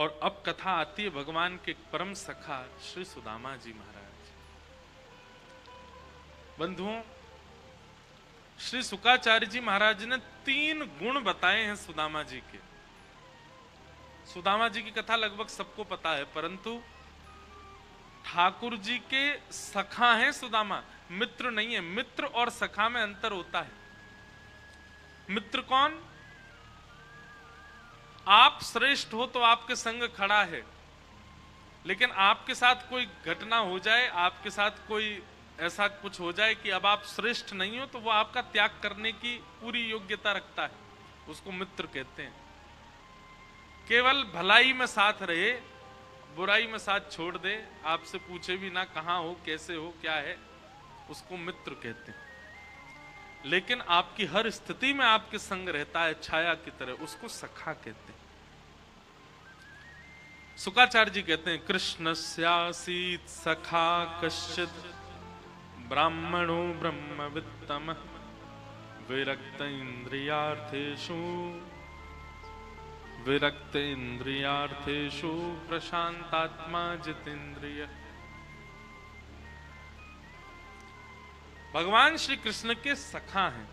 और अब कथा आती है भगवान के परम सखा श्री सुदामा जी महाराज। बंधुओं, श्री शुकाचार्य जी महाराज ने 3 गुण बताए हैं सुदामा जी के। सुदामा जी की कथा लगभग सबको पता है, परंतु ठाकुर जी के सखा हैं सुदामा, मित्र नहीं है। मित्र और सखा में अंतर होता है। मित्र कौन? आप श्रेष्ठ हो तो आपके संग खड़ा है, लेकिन आपके साथ कोई घटना हो जाए, आपके साथ कोई ऐसा कुछ हो जाए कि अब आप श्रेष्ठ नहीं हो, तो वो आपका त्याग करने की पूरी योग्यता रखता है, उसको मित्र कहते हैं। केवल भलाई में साथ रहे, बुराई में साथ छोड़ दे, आपसे पूछे भी ना कहां हो, कैसे हो, क्या है, उसको मित्र कहते हैं। लेकिन आपकी हर स्थिति में आपके संग रहता है छाया की तरह, उसको सखा कहते हैं। शुकाचार्य जी कहते हैं, कृष्णस्यासीत् सखा कश्चित् ब्राह्मणो ब्रह्मवित्तम विरक्त इंद्रियार्थेषु प्रशांतात्मा जितेंद्रिय। भगवान श्री कृष्ण के सखा हैं।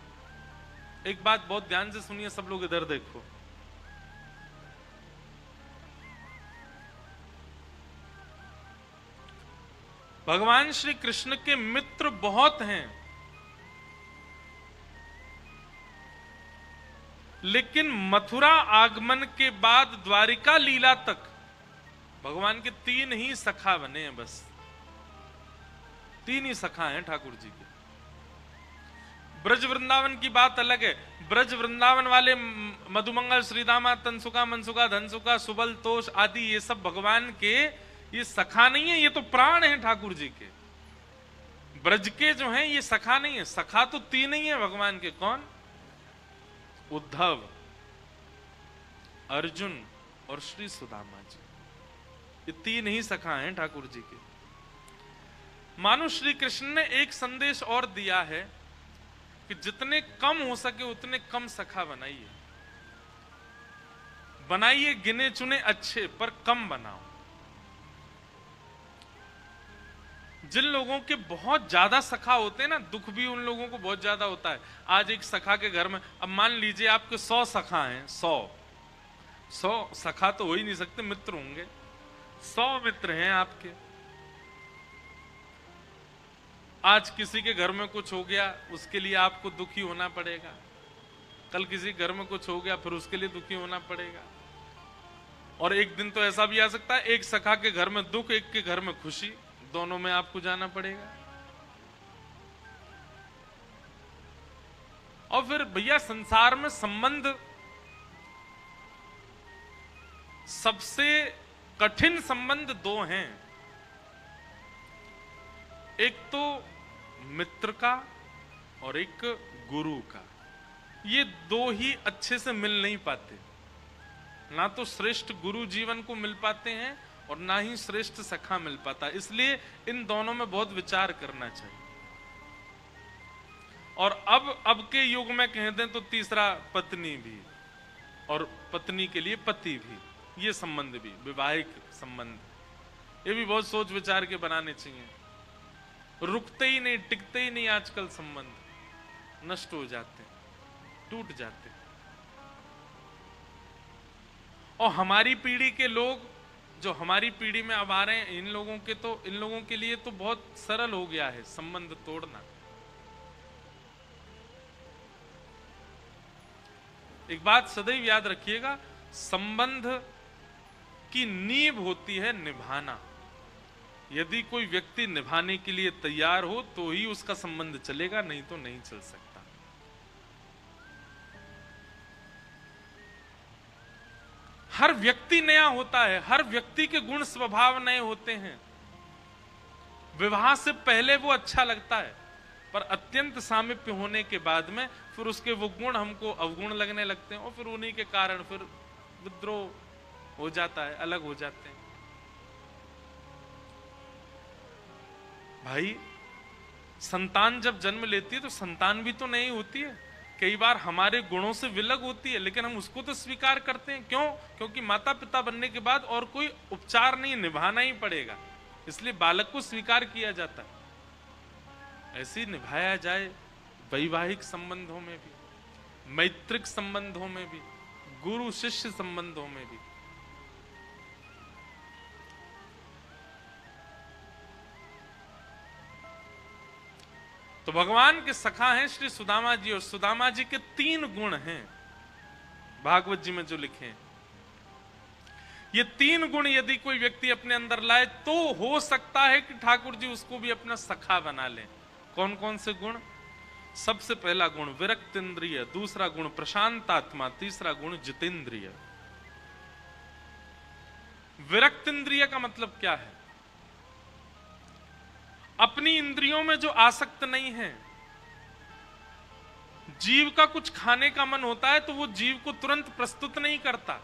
एक बात बहुत ध्यान से सुनिए, सब लोग इधर देखो। भगवान श्री कृष्ण के मित्र बहुत हैं, लेकिन मथुरा आगमन के बाद द्वारिका लीला तक भगवान के 3 ही सखा बने हैं। बस 3 ही सखा हैं ठाकुर जी के। ब्रज वृंदावन की बात अलग है। ब्रज वृंदावन वाले मधुमंगल, श्रीदामा, तनसुका, मनसुका, धनसुका, सुबल, तोष आदि, ये सब भगवान के ये सखा नहीं है, ये तो प्राण है ठाकुर जी के। ब्रज के जो हैं ये सखा नहीं है। सखा तो 3 ही है भगवान के। कौन? उद्धव, अर्जुन और श्री सुदामा जी। ये 3 ही सखा हैं ठाकुर जी के। मानो श्री कृष्ण ने एक संदेश और दिया है कि जितने कम हो सके उतने कम सखा बनाइए। बनाइए गिने चुने अच्छे, पर कम बनाओ। जिन लोगों के बहुत ज्यादा सखा होते हैं ना, दुख भी उन लोगों को बहुत ज्यादा होता है। आज एक सखा के घर में, अब मान लीजिए आपके 100 सखा हैं, 100 सखा तो हो ही नहीं सकते, मित्र होंगे। 100 मित्र हैं आपके। आज किसी के घर में कुछ हो गया, उसके लिए आपको दुखी होना पड़ेगा। कल किसी घर में कुछ हो गया, फिर उसके लिए दुखी होना पड़ेगा। और एक दिन तो ऐसा भी आ सकता है, एक सखा के घर में दुख, एक के घर में खुशी, दोनों में आपको जाना पड़ेगा। और फिर भैया संसार में संबंध सबसे कठिन संबंध 2 हैं। एक तो मित्र का और एक गुरु का। ये 2 ही अच्छे से मिल नहीं पाते। ना तो श्रेष्ठ गुरु जीवन को मिल पाते हैं और ना ही श्रेष्ठ सखा मिल पाता। इसलिए इन दोनों में बहुत विचार करना चाहिए। और अब के युग में कह दें तो तीसरा पत्नी भी, और पत्नी के लिए पति भी, ये संबंध भी, विवाहिक संबंध, ये भी बहुत सोच विचार के बनाने चाहिए। रुकते ही नहीं, टिकते ही नहीं आजकल संबंध, नष्ट हो जाते, टूट जाते। और हमारी पीढ़ी के लोग जो हमारी पीढ़ी में अब आ रहे हैं, इन लोगों के लिए तो बहुत सरल हो गया है संबंध तोड़ना। एक बात सदैव याद रखिएगा, संबंध की नींव होती है निभाना। यदि कोई व्यक्ति निभाने के लिए तैयार हो तो ही उसका संबंध चलेगा, नहीं तो नहीं चल सकता। हर व्यक्ति नया होता है, हर व्यक्ति के गुण स्वभाव नए होते हैं। विवाह से पहले वो अच्छा लगता है, पर अत्यंत सामीप्य होने के बाद में फिर उसके वो गुण हमको अवगुण लगने लगते हैं, और फिर उन्हीं के कारण फिर विद्रोह हो जाता है, अलग हो जाते हैं। भाई संतान जब जन्म लेती है तो संतान भी तो नई होती है। कई बार हमारे गुणों से विलग होती है, लेकिन हम उसको तो स्वीकार करते हैं। क्यों? क्योंकि माता पिता बनने के बाद और कोई उपचार नहीं, निभाना ही पड़ेगा, इसलिए बालक को स्वीकार किया जाता है। ऐसे ही निभाया जाए वैवाहिक संबंधों में भी, मैत्रिक संबंधों में भी, गुरु शिष्य संबंधों में भी। तो भगवान के सखा हैं श्री सुदामा जी, और सुदामा जी के 3 गुण हैं भागवत जी में जो लिखे हैं। ये 3 गुण यदि कोई व्यक्ति अपने अंदर लाए तो हो सकता है कि ठाकुर जी उसको भी अपना सखा बना लें। कौन कौन से गुण? सबसे पहला गुण विरक्त इंद्रिय, दूसरा गुण प्रशांत आत्मा, तीसरा गुण जितेंद्रिय। विरक्त इंद्रिय का मतलब क्या है? अपनी इंद्रियों में जो आसक्त नहीं है। जीव का कुछ खाने का मन होता है तो वो जीव को तुरंत प्रस्तुत नहीं करता।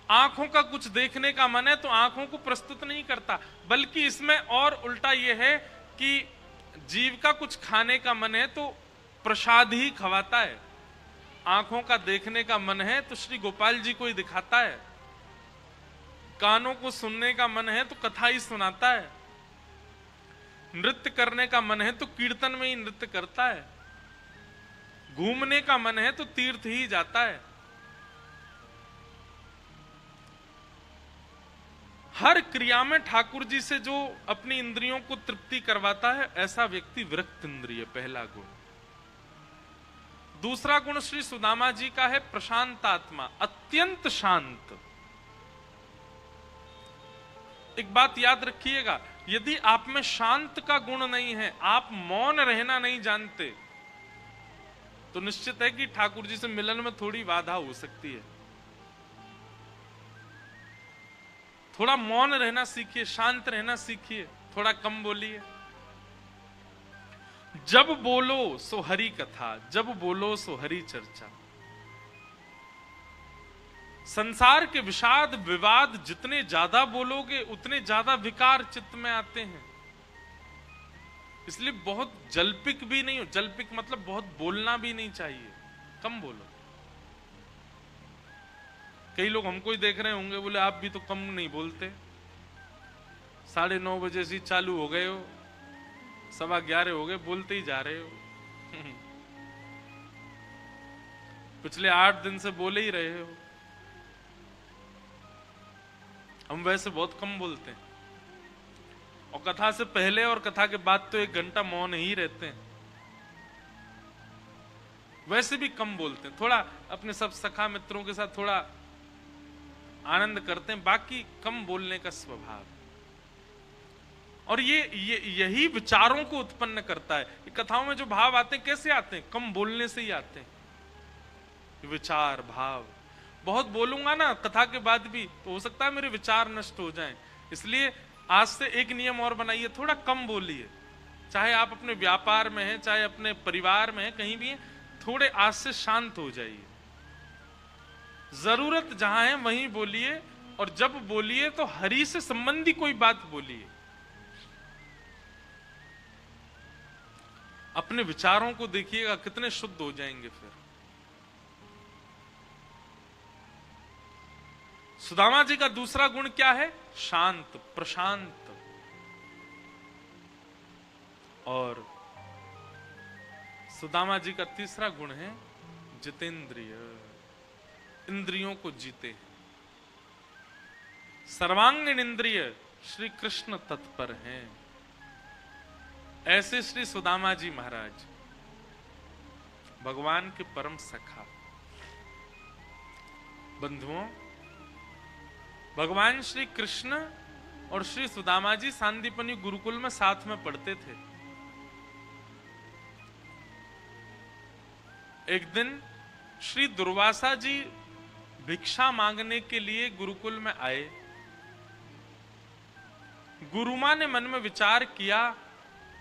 आंखों का कुछ देखने का मन है तो आंखों को प्रस्तुत नहीं करता, बल्कि इसमें और उल्टा यह है कि जीव का कुछ खाने का मन है तो प्रसाद ही खवाता है। आंखों का देखने का मन है तो श्री गोपाल जी को ही दिखाता है। कानों को सुनने का मन है तो कथा ही सुनाता है। नृत्य करने का मन है तो कीर्तन में ही नृत्य करता है। घूमने का मन है तो तीर्थ ही जाता है। हर क्रिया में ठाकुर जी से जो अपनी इंद्रियों को तृप्ति करवाता है, ऐसा व्यक्ति विरक्त इंद्रिय, पहला गुण। दूसरा गुण श्री सुदामा जी का है प्रशांत आत्मा, अत्यंत शांत। एक बात याद रखिएगा, यदि आप में शांत का गुण नहीं है, आप मौन रहना नहीं जानते, तो निश्चित है कि ठाकुर जी से मिलन में थोड़ी बाधा हो सकती है। थोड़ा मौन रहना सीखिए, शांत रहना सीखिए, थोड़ा कम बोलिए। जब बोलो सो हरि कथा, जब बोलो सो हरि चर्चा। संसार के विषाद विवाद जितने ज्यादा बोलोगे उतने ज्यादा विकार चित्त में आते हैं। इसलिए बहुत जल्पिक भी नहीं हो, जल्पिक मतलब बहुत बोलना भी नहीं चाहिए, कम बोलो। कई लोग हमको ही देख रहे होंगे, बोले आप भी तो कम नहीं बोलते, 9:30 बजे से चालू हो गए हो, 11:15 हो गए, बोलते ही जा रहे हो। पिछले 8 दिन से बोले ही रहे हो। हम वैसे बहुत कम बोलते हैं, और कथा से पहले और कथा के बाद तो 1 घंटा मौन ही रहते हैं। वैसे भी कम बोलते हैं, थोड़ा अपने सब सखा मित्रों के साथ थोड़ा आनंद करते हैं, बाकी कम बोलने का स्वभाव। और यही विचारों को उत्पन्न करता है। कथाओं में जो भाव आते हैं कैसे आते हैं? कम बोलने से ही आते हैं। विचार भाव, बहुत बोलूंगा ना कथा के बाद भी तो हो सकता है मेरे विचार नष्ट हो जाएं। इसलिए आज से एक नियम और बनाइए, थोड़ा कम बोलिए। चाहे आप अपने व्यापार में हैं, चाहे अपने परिवार में हैं, कहीं भी हैं, थोड़े आज से शांत हो जाइए। जरूरत जहां है वहीं बोलिए, और जब बोलिए तो हरि से संबंधी कोई बात बोलिए। अपने विचारों को देखिएगा कितने शुद्ध हो जाएंगे फिर। सुदामा जी का दूसरा गुण क्या है? शांत, प्रशांत। और सुदामा जी का तीसरा गुण है जितेंद्रिय, इंद्रियों को जीते हैं। सर्वांगीण इंद्रिय श्री कृष्ण तत्पर हैं। ऐसे श्री सुदामा जी महाराज भगवान के परम सखा। बंधुओं, भगवान श्री कृष्ण और श्री सुदामा जी सांदीपनी गुरुकुल में साथ में पढ़ते थे। एक दिन श्री दुर्वासा जी भिक्षा मांगने के लिए गुरुकुल में आए। गुरुमां ने मन में विचार किया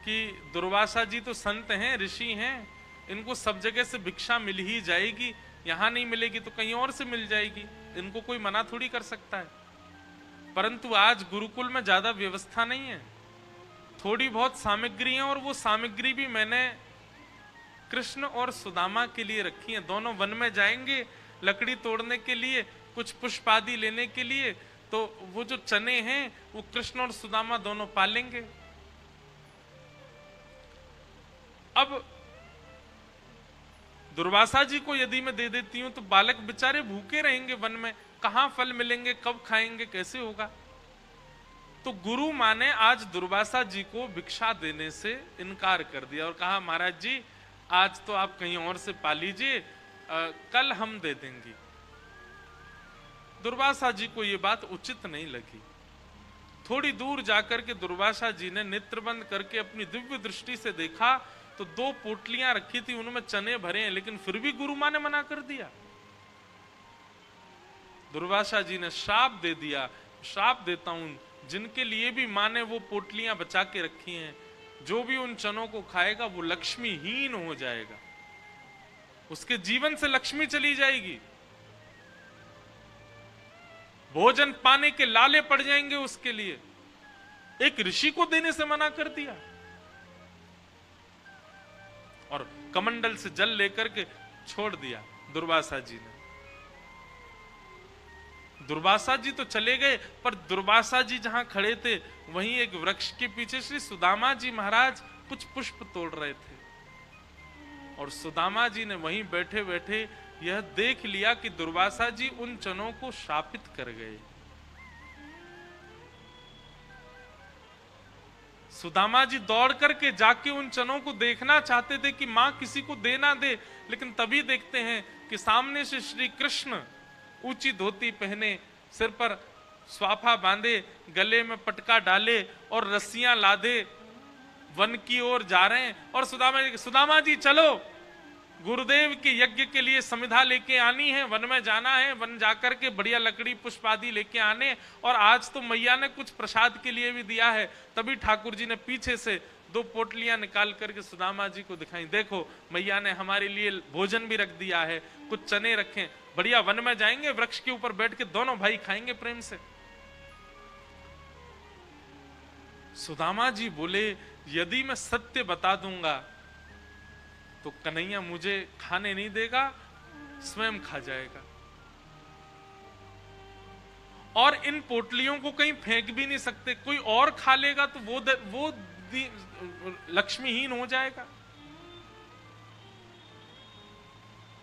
कि दुर्वासा जी तो संत हैं, ऋषि हैं, इनको सब जगह से भिक्षा मिल ही जाएगी, यहां नहीं मिलेगी तो कहीं और से मिल जाएगी, इनको कोई मना थोड़ी कर सकता है। परंतु आज गुरुकुल में ज्यादा व्यवस्था नहीं है, थोड़ी बहुत सामग्री है, और वो सामग्री भी मैंने कृष्ण और सुदामा के लिए रखी हैं। दोनों वन में जाएंगे लकड़ी तोड़ने के लिए, कुछ पुष्प आदि लेने के लिए, तो वो जो चने हैं वो कृष्ण और सुदामा दोनों पालेंगे। अब दुर्वासा जी को यदि मैं दे देती हूं तो बालक बेचारे भूखे रहेंगे वन में, कहां फल मिलेंगे, कब खाएंगे, कैसे होगा। तो गुरु माँ ने आज दुर्वासा जी को भिक्षा देने से इनकार कर दिया और कहा महाराज जी आज तो आप कहीं और से पा लीजिए, कल हम दे देंगे। दुर्वासा जी को यह बात उचित नहीं लगी। थोड़ी दूर जाकर के दुर्वासा जी ने नेत्र बंद करके अपनी दिव्य दृष्टि से देखा तो 2 पोटलियां रखी थी, उनमें चने भरे हैं, लेकिन फिर भी गुरु माँ ने मना कर दिया। दुर्वासा जी ने श्राप दे दिया, श्राप देता हूं जिनके लिए भी माँ ने वो पोटलियां बचा के रखी हैं, जो भी उन चनों को खाएगा वो लक्ष्मीहीन हो जाएगा, उसके जीवन से लक्ष्मी चली जाएगी, भोजन पाने के लाले पड़ जाएंगे उसके लिए। एक ऋषि को देने से मना कर दिया और कमंडल से जल लेकर के छोड़ दिया दुर्वासा जी ने। दुर्वासा जी तो चले गए, पर दुर्वासा जी जहां खड़े थे वहीं एक वृक्ष के पीछे श्री सुदामा जी महाराज कुछ पुष्प तोड़ रहे थे और सुदामा जी ने वहीं बैठे बैठे यह देख लिया कि दुर्वासा जी उन चनों को शापित कर गए। सुदामा जी दौड़ करके जाके उन चनों को देखना चाहते थे कि मां किसी को दे ना दे, लेकिन तभी देखते हैं कि सामने से श्री कृष्ण ऊंची धोती पहने, सिर पर स्वाफा बांधे, गले में पटका डाले और रस्सियां लादे वन की ओर जा रहे हैं। और सुदामा जी चलो, गुरुदेव के यज्ञ के लिए समिधा लेके आनी है, वन में जाना है, वन जाकर के बढ़िया लकड़ी पुष्प आदि लेके आने, और आज तो मैया ने कुछ प्रसाद के लिए भी दिया है। तभी ठाकुर जी ने पीछे से 2 पोटलियां निकाल करके सुदामा जी को दिखाई, देखो मैया ने हमारे लिए भोजन भी रख दिया है, कुछ चने रखे, बढ़िया वन में जाएंगे, वृक्ष के ऊपर बैठ के दोनों भाई खाएंगे प्रेम से। सुदामा जी बोले यदि मैं सत्य बता दूंगा तो कन्हैया मुझे खाने नहीं देगा, स्वयं खा जाएगा, और इन पोटलियों को कहीं फेंक भी नहीं सकते, कोई और खा लेगा तो वो लक्ष्मीहीन हो जाएगा।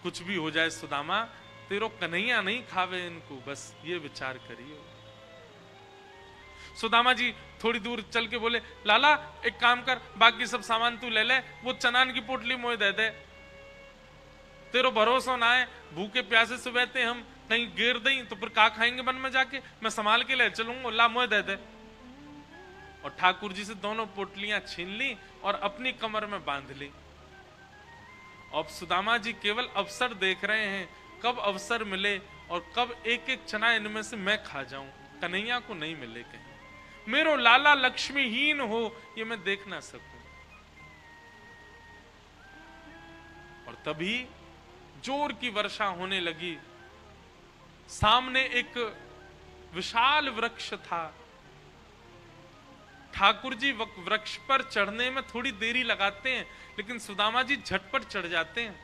कुछ भी हो जाए सुदामा, तेरो कन्हैया नहीं खावे इनको, बस ये विचार करियो। सुदामा जी थोड़ी दूर चल के बोले लाला एक काम कर, बाकी सब सामान तू ले ले, वो चनान की पोटली मोए दे दे, तेरो भरोसा ना है, भूखे प्यासे से बैठे हम, कहीं गिर दई तो फिर का खाएंगे वन में जाके, मैं संभाल के ले चलूंगा, ला मोए दे दे। और ठाकुर जी से दोनों पोटलियां छीन ली और अपनी कमर में बांध ली। अब सुदामा जी केवल अवसर देख रहे हैं, कब अवसर मिले और कब एक एक चना इनमें से मैं खा जाऊं, कन्हैया को नहीं मिले कहीं, मेरो लाला लक्ष्मीहीन हो ये मैं देख ना सकूं। और तभी जोर की वर्षा होने लगी। सामने एक विशाल वृक्ष था। ठाकुर जी वृक्ष पर चढ़ने में थोड़ी देरी लगाते हैं, लेकिन सुदामा जी झटपट चढ़ जाते हैं।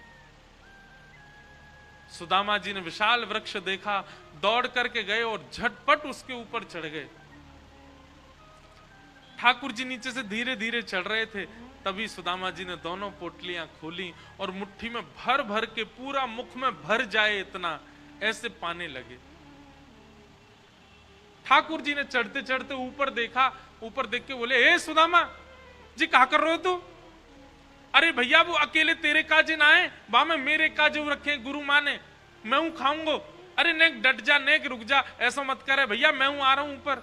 सुदामा जी ने विशाल वृक्ष देखा, दौड़ करके गए और झटपट उसके ऊपर चढ़ गए। ठाकुर जी नीचे से धीरे धीरे चढ़ रहे थे, तभी सुदामा जी ने दोनों पोटलियां खोली और मुट्ठी में भर भर के, पूरा मुख में भर जाए इतना, ऐसे पाने लगे। ठाकुर जी ने चढ़ते चढ़ते ऊपर देखा, ऊपर देख के बोले ए सुदामा जी क्या कर रहे हो तू? अरे भैया वो अकेले तेरे काजे ना आए, बा में मेरे काजे रखे गुरु माँ ने, मैं हूं खाऊंगो। अरे नेक डट जा, नेक रुक जा, ऐसा मत करे भैया, मैं हूं आ रहा हूं ऊपर।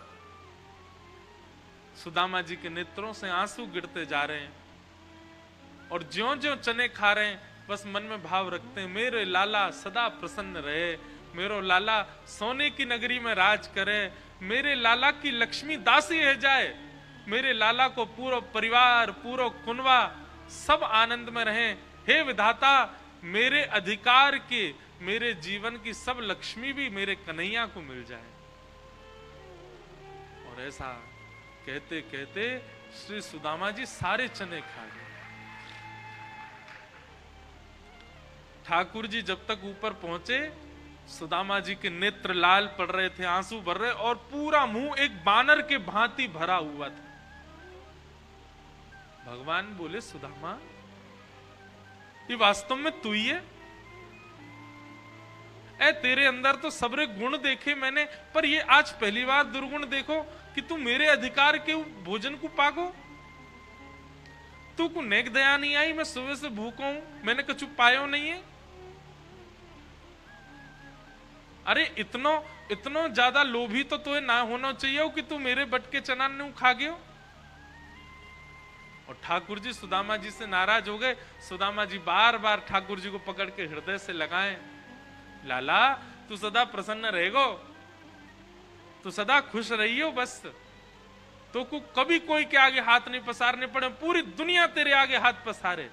सुदामा जी के नेत्रों से आंसू गिरते जा रहे हैं और ज्यों ज्यों चने खा रहे हैं बस मन में भाव रखते हैं, मेरे लाला सदा प्रसन्न रहे, मेरो लाला सोने की नगरी में राज करे, मेरे लाला की लक्ष्मी दासी है जाए, मेरे लाला को पूरा परिवार, पूरा कुनवा सब आनंद में रहे। हे विधाता, मेरे अधिकार के, मेरे जीवन की सब लक्ष्मी भी मेरे कन्हैया को मिल जाए। और ऐसा कहते कहते श्री सुदामा जी सारे चने खा गए। ठाकुर जी जब तक ऊपर पहुंचे, सुदामा जी के नेत्र लाल पड़ रहे थे, आंसू भर रहे, और पूरा मुंह एक बानर के भांति भरा हुआ था। भगवान बोले, सुदामा ये वास्तव में तू ही है? ए तेरे अंदर तो सबरे गुण देखे मैंने, पर ये आज पहली बार दुर्गुण देखो कि तू मेरे अधिकार के भोजन को पागो। तू को नेक दया नहीं आई, मैं सुबह से भूखा हूं, मैंने कछु पायो नहीं है। अरे इतनो ज्यादा लोभी तो तुझे ना होना चाहिए कि तू मेरे बट के चना ने खा गयो। और ठाकुर जी सुदामा जी से नाराज हो गए। सुदामा जी बार बार ठाकुर जी को पकड़ के हृदय से लगाएं, लाला तू सदा प्रसन्न रहेगो, तू सदा खुश रहियो, बस तो को कभी कोई के आगे हाथ नहीं पसारने पड़े, पूरी दुनिया तेरे आगे हाथ पसारे।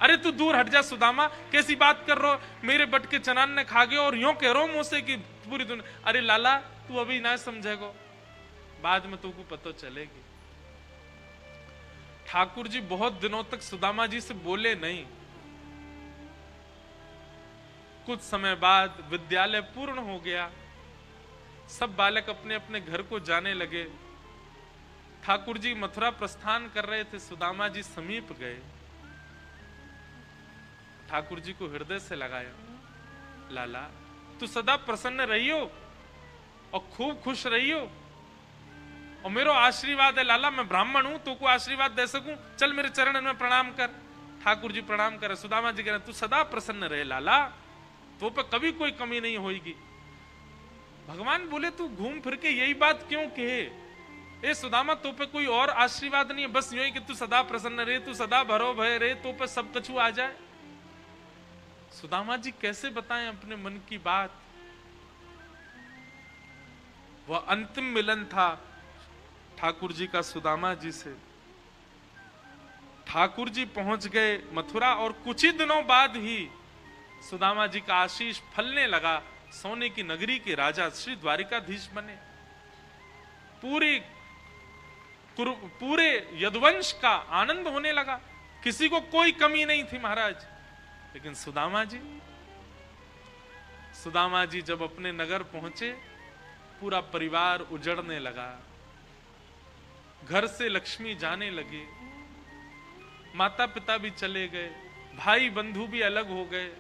अरे तू दूर हट जा सुदामा, कैसी बात कर रहे हो, मेरे बट के चनान ने खा गए और यूं कह रहा हूं मुझसे कि पूरी दुनिया। अरे लाला तू अभी ना समझेगो, बाद में तू को पता चलेगी। ठाकुर जी बहुत दिनों तक सुदामा जी से बोले नहीं। कुछ समय बाद विद्यालय पूर्ण हो गया, सब बालक अपने अपने घर को जाने लगे। ठाकुर जी मथुरा प्रस्थान कर रहे थे, सुदामा जी समीप गए, ठाकुर जी को हृदय से लगाया, लाला तू सदा प्रसन्न रहियो और खूब खुश रहियो, और मेरा आशीर्वाद है लाला, मैं ब्राह्मण हूं, तो को आशीर्वाद दे सकूं, चल मेरे चरण में प्रणाम कर। ठाकुर जी प्रणाम करे, सुदामा जी कह रहे तू सदा प्रसन्न रहे लाला, तो पे कभी कोई कमी नहीं होगी। भगवान बोले तू घूम फिर के यही बात क्यों कहे? ए सुदामा तो पे कोई और आशीर्वाद नहीं है, बस यूं ही कि तू सदा प्रसन्न रहे, तू सदा भरो भय रहे, तो पे सब कछु आ जाए। सुदामा जी कैसे बताएं अपने मन की बात? वह अंतिम मिलन था ठाकुर जी का सुदामा जी से। ठाकुर जी पहुंच गए मथुरा, और कुछ ही दिनों बाद ही सुदामा जी का आशीष फलने लगा, सोने की नगरी के राजा श्री द्वारिकाधीश बने। पूरे यदुवंश का आनंद होने लगा, किसी को कोई कमी नहीं थी महाराज। लेकिन सुदामा जी जब अपने नगर पहुंचे, पूरा परिवार उजड़ने लगा, घर से लक्ष्मी जाने लगी, माता पिता भी चले गए, भाई बंधु भी अलग हो गए,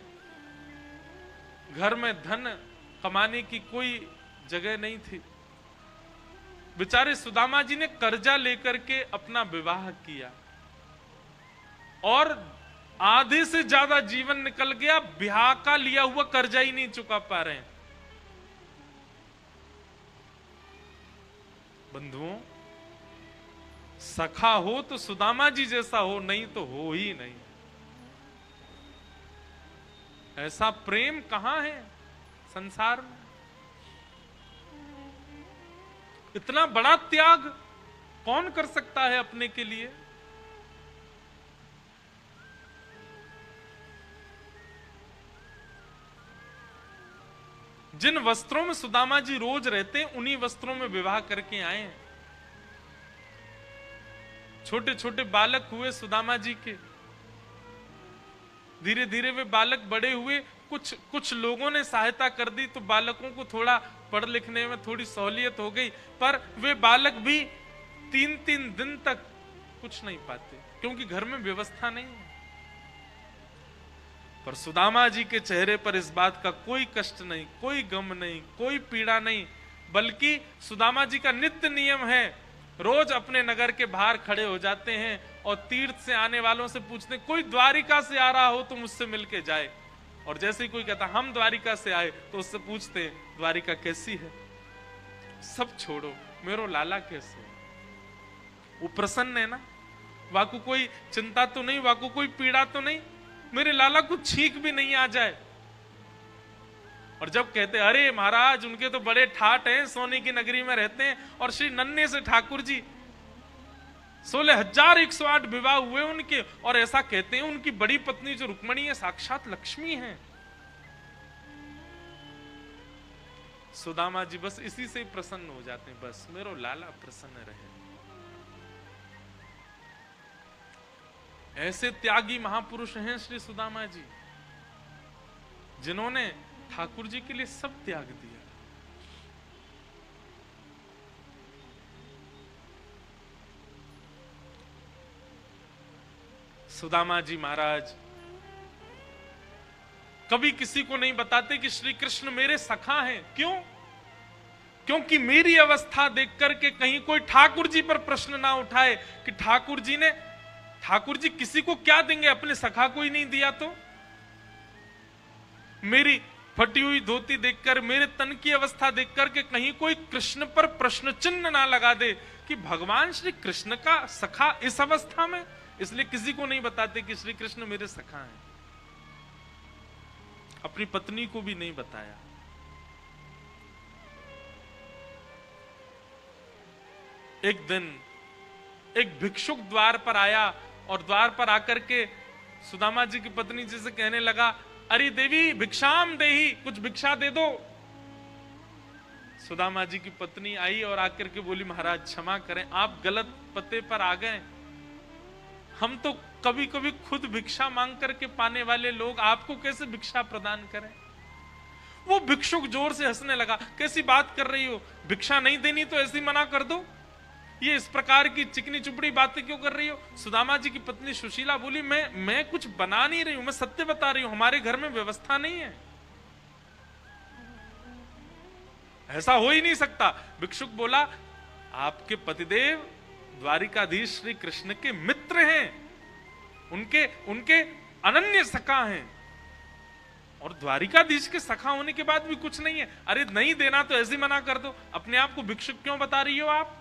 घर में धन कमाने की कोई जगह नहीं थी। बेचारे सुदामा जी ने कर्जा लेकर के अपना विवाह किया, और आधे से ज्यादा जीवन निकल गया, ब्याह का लिया हुआ कर्जा ही नहीं चुका पा रहे हैं। बंधुओं, सखा हो तो सुदामा जी जैसा हो, नहीं तो हो ही नहीं। ऐसा प्रेम कहां है संसार में? इतना बड़ा त्याग कौन कर सकता है अपने के लिए? जिन वस्त्रों में सुदामा जी रोज रहते, उन्हीं वस्त्रों में विवाह करके आए हैं। छोटे छोटे बालक हुए सुदामा जी के, धीरे धीरे वे बालक बड़े हुए, कुछ लोगों ने सहायता कर दी, तो बालकों को थोड़ा पढ़ लिखने में थोड़ी सहूलियत हो गई, पर वे बालक भी 3-3 दिन तक कुछ नहीं पाते, क्योंकि घर में व्यवस्था नहीं है। पर सुदामा जी के चेहरे पर इस बात का कोई कष्ट नहीं, कोई गम नहीं, कोई पीड़ा नहीं, बल्कि सुदामा जी का नित्य नियम है, रोज अपने नगर के बाहर खड़े हो जाते हैं और तीर्थ से आने वालों से पूछते, कोई द्वारिका से आ रहा हो तो मुझसे मिलके जाए। और जैसे ही कोई कहता हम द्वारिका से आए, तो उससे पूछते द्वारिका कैसी है? सब छोड़ो, मेरो लाला कैसे? वो प्रसन्न है ना? वाकू कोई चिंता तो नहीं, वाकू कोई पीड़ा तो नहीं, मेरे लाला को छींक भी नहीं आ जाए। और जब कहते अरे महाराज उनके तो बड़े ठाट हैं, सोने की नगरी में रहते हैं, और श्री नन्हे से ठाकुर जी 16,108 विवाह हुए उनके, और ऐसा कहते हैं उनकी बड़ी पत्नी जो रुक्मणी है साक्षात लक्ष्मी है। सुदामा जी बस इसी से प्रसन्न हो जाते हैं, बस मेरो लाला प्रसन्न रहे। ऐसे त्यागी महापुरुष हैं श्री सुदामा जी, जिन्होंने ठाकुर जी के लिए सब त्याग दिया। सुदामा जी महाराज कभी किसी को नहीं बताते कि श्री कृष्ण मेरे सखा हैं। क्यों? क्योंकि मेरी अवस्था देख करके कहीं कोई ठाकुर जी पर प्रश्न ना उठाए कि ठाकुर जी किसी को क्या देंगे, अपने सखा को ही नहीं दिया तो। मेरी फटी हुई धोती देखकर, मेरे तन की अवस्था देखकर के कहीं कोई कृष्ण पर प्रश्न चिन्ह ना लगा दे कि भगवान श्री कृष्ण का सखा इस अवस्था में। इसलिए किसी को नहीं बताते कि श्री कृष्ण मेरे सखा हैं। अपनी पत्नी को भी नहीं बताया। एक दिन एक भिक्षुक द्वार पर आया और द्वार पर आकर के सुदामा जी की पत्नी जी से कहने लगा, अरे देवी भिक्षाम देही, कुछ भिक्षा दे दो। सुदामा जी की पत्नी आई और आकर के बोली, महाराज क्षमा करें, आप गलत पते पर आ गए। हम तो कभी कभी खुद भिक्षा मांग करके पाने वाले लोग आपको कैसे भिक्षा प्रदान करें। वो भिक्षुक जोर से हंसने लगा, कैसी बात कर रही हो, भिक्षा नहीं देनी तो ऐसी मना कर दो, ये इस प्रकार की चिकनी चुपड़ी बातें क्यों कर रही हो। सुदामा जी की पत्नी सुशीला बोली, मैं कुछ बना नहीं रही हूं, मैं सत्य बता रही हूं, हमारे घर में व्यवस्था नहीं है, ऐसा हो ही नहीं सकता। भिक्षुक बोला, आपके पतिदेव द्वारिकाधीश श्री कृष्ण के मित्र हैं, उनके अनन्य सखा हैं, और द्वारिकाधीश के सखा होने के बाद भी कुछ नहीं है। अरे नहीं देना तो ऐसे मना कर दो, अपने आप को भिक्षुक क्यों बता रही हो आप।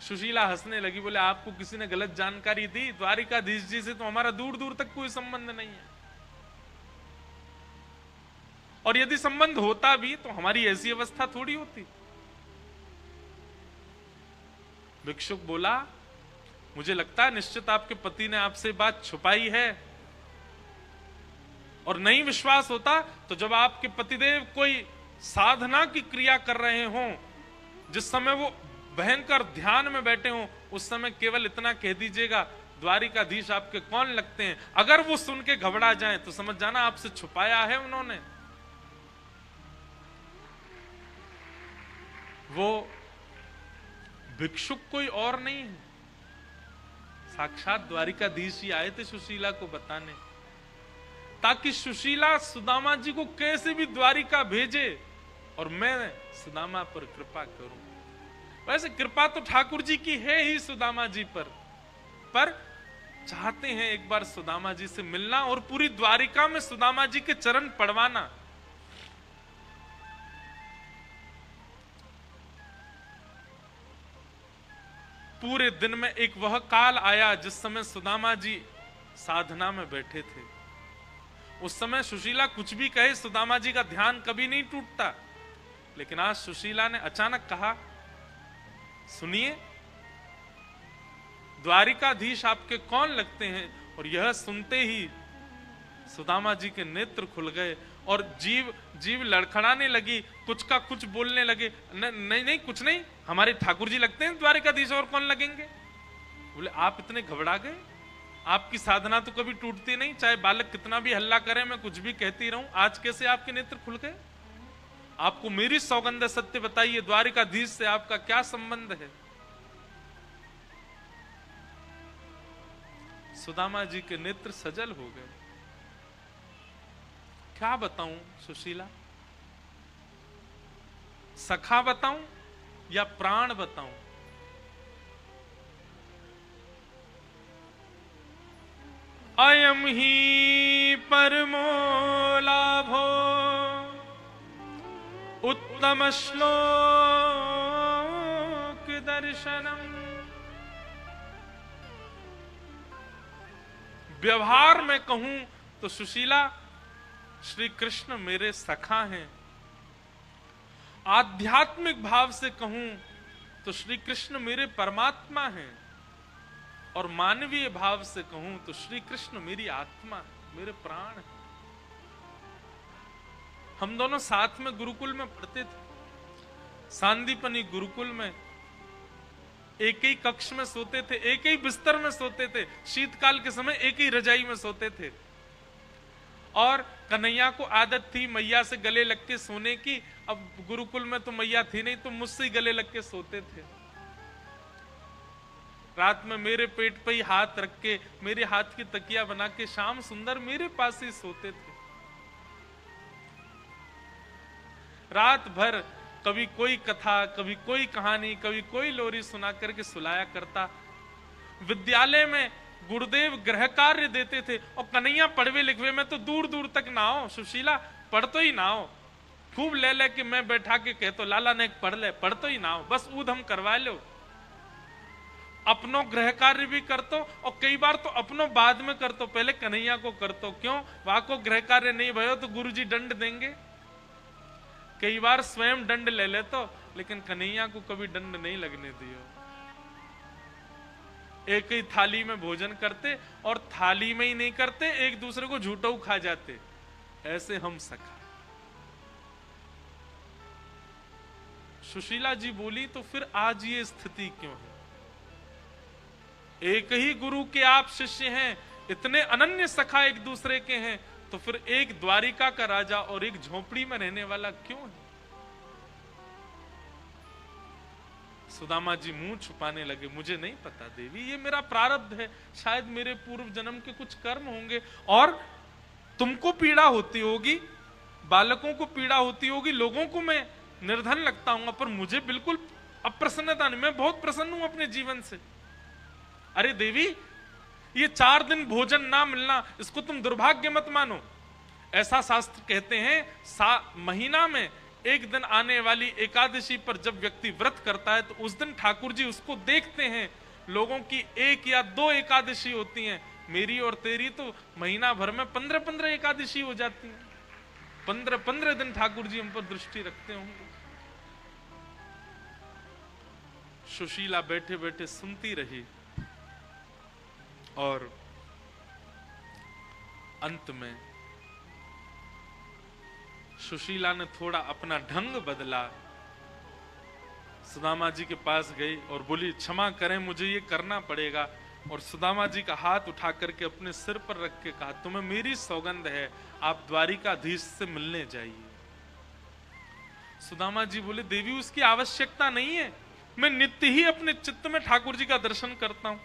सुशीला हंसने लगी, बोले आपको किसी ने गलत जानकारी दी, द्वारिकाधीश जी से तो हमारा दूर दूर तक कोई संबंध नहीं है, और यदि संबंध होता भी तो हमारी ऐसी अवस्था थोड़ी होती। भिक्षुक बोला, मुझे लगता है निश्चित आपके पति ने आपसे बात छुपाई है, और नहीं विश्वास होता तो जब आपके पतिदेव कोई साधना की क्रिया कर रहे हों, जिस समय वो भयंकर ध्यान में बैठे हों, उस समय केवल इतना कह दीजिएगा, द्वारिकाधीश आपके कौन लगते हैं। अगर वो सुन के घबरा जाएं तो समझ जाना आपसे छुपाया है उन्होंने। वो भिक्षुक कोई और नहीं है, साक्षात द्वारिकाधीश ही आए थे सुशीला को बताने, ताकि सुशीला सुदामा जी को कैसे भी द्वारिका भेजे और मैं सुदामा पर कृपा करूं। वैसे कृपा तो ठाकुर जी की है ही सुदामा जी पर चाहते हैं एक बार सुदामा जी से मिलना और पूरी द्वारिका में सुदामा जी के चरण पड़वाना। पूरे दिन में एक वह काल आया जिस समय सुदामा जी साधना में बैठे थे। उस समय सुशीला कुछ भी कहे, सुदामा जी का ध्यान कभी नहीं टूटता, लेकिन आज सुशीला ने अचानक कहा, सुनिए, द्वारिकाधीश आपके कौन लगते हैं। और यह सुनते ही सुदामा जी के नेत्र खुल गए और जीव लड़खड़ाने लगी, कुछ का कुछ बोलने लगे, नहीं कुछ नहीं, हमारे ठाकुर जी लगते हैं द्वारिकाधीश, और कौन लगेंगे। बोले, आप इतने घबरा गए, आपकी साधना तो कभी टूटती नहीं, चाहे बालक कितना भी हल्ला करे, मैं कुछ भी कहती रहूं, आज कैसे आपके नेत्र खुल गए। आपको मेरी सौगंध है, सत्य बताइए, द्वारिकाधीश से आपका क्या संबंध है। सुदामा जी के नेत्र सजल हो गए। क्या बताऊं सुशीला, सखा बताऊं या प्राण बताऊं। अयम ही परमो लाभो उत्तम श्लोक दर्शनम। व्यवहार में कहूं तो सुशीला श्री कृष्ण मेरे सखा हैं, आध्यात्मिक भाव से कहूं तो श्री कृष्ण मेरे परमात्मा हैं, और मानवीय भाव से कहूं तो श्री कृष्ण मेरी आत्मा, मेरे प्राण है। हम दोनों साथ में गुरुकुल में पढ़ते थे, सांदीपनी गुरुकुल में। एक ही कक्ष में सोते थे, एक ही बिस्तर में सोते थे, शीतकाल के समय एक ही रजाई में सोते थे। और कन्हैया को आदत थी मैया से गले लग के सोने की। अब गुरुकुल में तो मैया थी नहीं, तो मुझसे ही गले लग के सोते थे। रात में मेरे पेट पे ही हाथ रख के, मेरे हाथ की तकिया बना के श्याम सुंदर मेरे पास ही सोते थे। रात भर कभी कोई कथा, कभी कोई कहानी, कभी कोई लोरी सुना करके सुलाया करता। विद्यालय में गुरुदेव गृह कार्य देते थे और कन्हैया पढ़वे लिखवे में तो दूर दूर तक ना हो। सुशीला पढ़ तो ही ना हो, खूब ले ले कि मैं बैठा के कहतो लाला ने पढ़ ले, पढ़ तो ही ना हो, बस ऊद हम करवा लो। अपनों गृह कार्य भी करतो और कई बार तो अपनों बाद में करतो, पहले कन्हैया को करतो। क्यों? वहां को गृह कार्य नहीं भयो तो गुरुजी दंड देंगे। कई बार स्वयं दंड ले ले तो, लेकिन कन्हैया को कभी दंड नहीं लगने दियो। एक ही थाली में भोजन करते और थाली में ही नहीं करते, एक दूसरे को झूठो खा जाते। ऐसे हम सखा। सुशीला जी बोली तो फिर आज ये स्थिति क्यों है? एक ही गुरु के आप शिष्य हैं, इतने अनन्य सखा एक दूसरे के हैं, तो फिर एक द्वारिका का राजा और एक झोपड़ी में रहने वाला क्यों है? सुदामा जी मुंह छुपाने लगे, मुझे नहीं पता देवी, ये मेरा प्रारब्ध है, शायद मेरे पूर्व जन्म के कुछ कर्म होंगे। और तुमको पीड़ा होती होगी, बालकों को पीड़ा होती होगी, लोगों को मैं निर्धन लगता हूं, पर मुझे बिल्कुल अप्रसन्नता नहीं, मैं बहुत प्रसन्न हूं अपने जीवन से। अरे देवी, ये 4 दिन भोजन ना मिलना, इसको तुम दुर्भाग्य मत मानो। ऐसा शास्त्र कहते हैं महीना में एक दिन आने वाली एकादशी पर जब व्यक्ति व्रत करता है तो उस दिन ठाकुर जी उसको देखते हैं। लोगों की 1 या 2 एकादशी होती हैं, मेरी और तेरी तो महीना भर में 15-15 एकादशी हो जाती हैं। 15-15 दिन ठाकुर जी हम पर दृष्टि रखते होंगे। सुशीला बैठे बैठे सुनती रही और अंत में सुशीला ने थोड़ा अपना ढंग बदला, सुदामा जी के पास गई और बोली क्षमा करें, मुझे ये करना पड़ेगा। और सुदामा जी का हाथ उठा करके अपने सिर पर रख के कहा, तुम्हें मेरी सौगंध है, आप द्वारिकाधीश से मिलने जाइए। सुदामा जी बोले देवी उसकी आवश्यकता नहीं है, मैं नित्य ही अपने चित्त में ठाकुर जी का दर्शन करता हूं,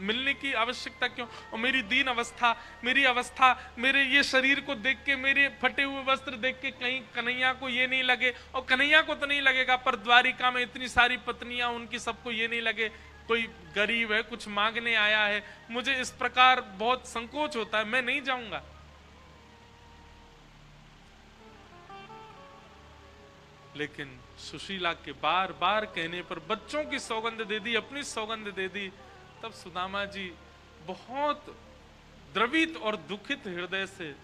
मिलने की आवश्यकता क्यों? और मेरी दीन अवस्था, मेरी अवस्था, मेरे ये शरीर को देख के, मेरे फटे हुए वस्त्र देख के कहीं कन्हैया को ये नहीं लगे, और कन्हैया को तो नहीं लगेगा, पर द्वारिका में इतनी सारी पत्नियां, उनकी सबको ये नहीं लगे कोई गरीब है, कुछ मांगने आया है, मुझे इस प्रकार बहुत संकोच होता है, मैं नहीं जाऊंगा। लेकिन सुशीला के बार बार कहने पर, बच्चों की सौगंध दे दी, अपनी सौगंध दे दी, तब सुदामा जी बहुत द्रवित और दुखित हृदय से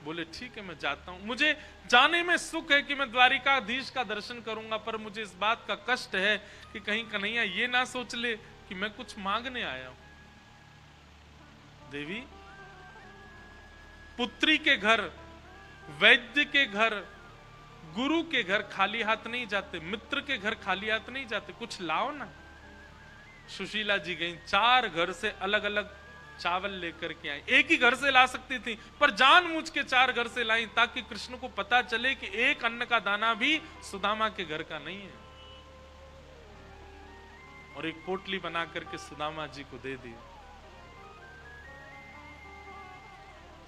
बोले ठीक है मैं जाता हूं, मुझे जाने में सुख है कि मैं द्वारिकाधीश का दर्शन करूंगा, पर मुझे इस बात का कष्ट है कि कहीं कन्हैया ये ना सोच ले कि मैं कुछ मांगने आया हूं। देवी, पुत्री के घर, वैद्य के घर, गुरु के घर खाली हाथ नहीं जाते, मित्र के घर खाली हाथ नहीं जाते, कुछ लाओ ना। सुशीला जी गई, 4 घर से अलग अलग चावल लेकर के आई। एक ही घर से ला सकती थी, पर जानबूझ के 4 घर से लाई ताकि कृष्ण को पता चले कि एक अन्न का दाना भी सुदामा के घर का नहीं है। और एक पोटली बना करके सुदामा जी को दे दी।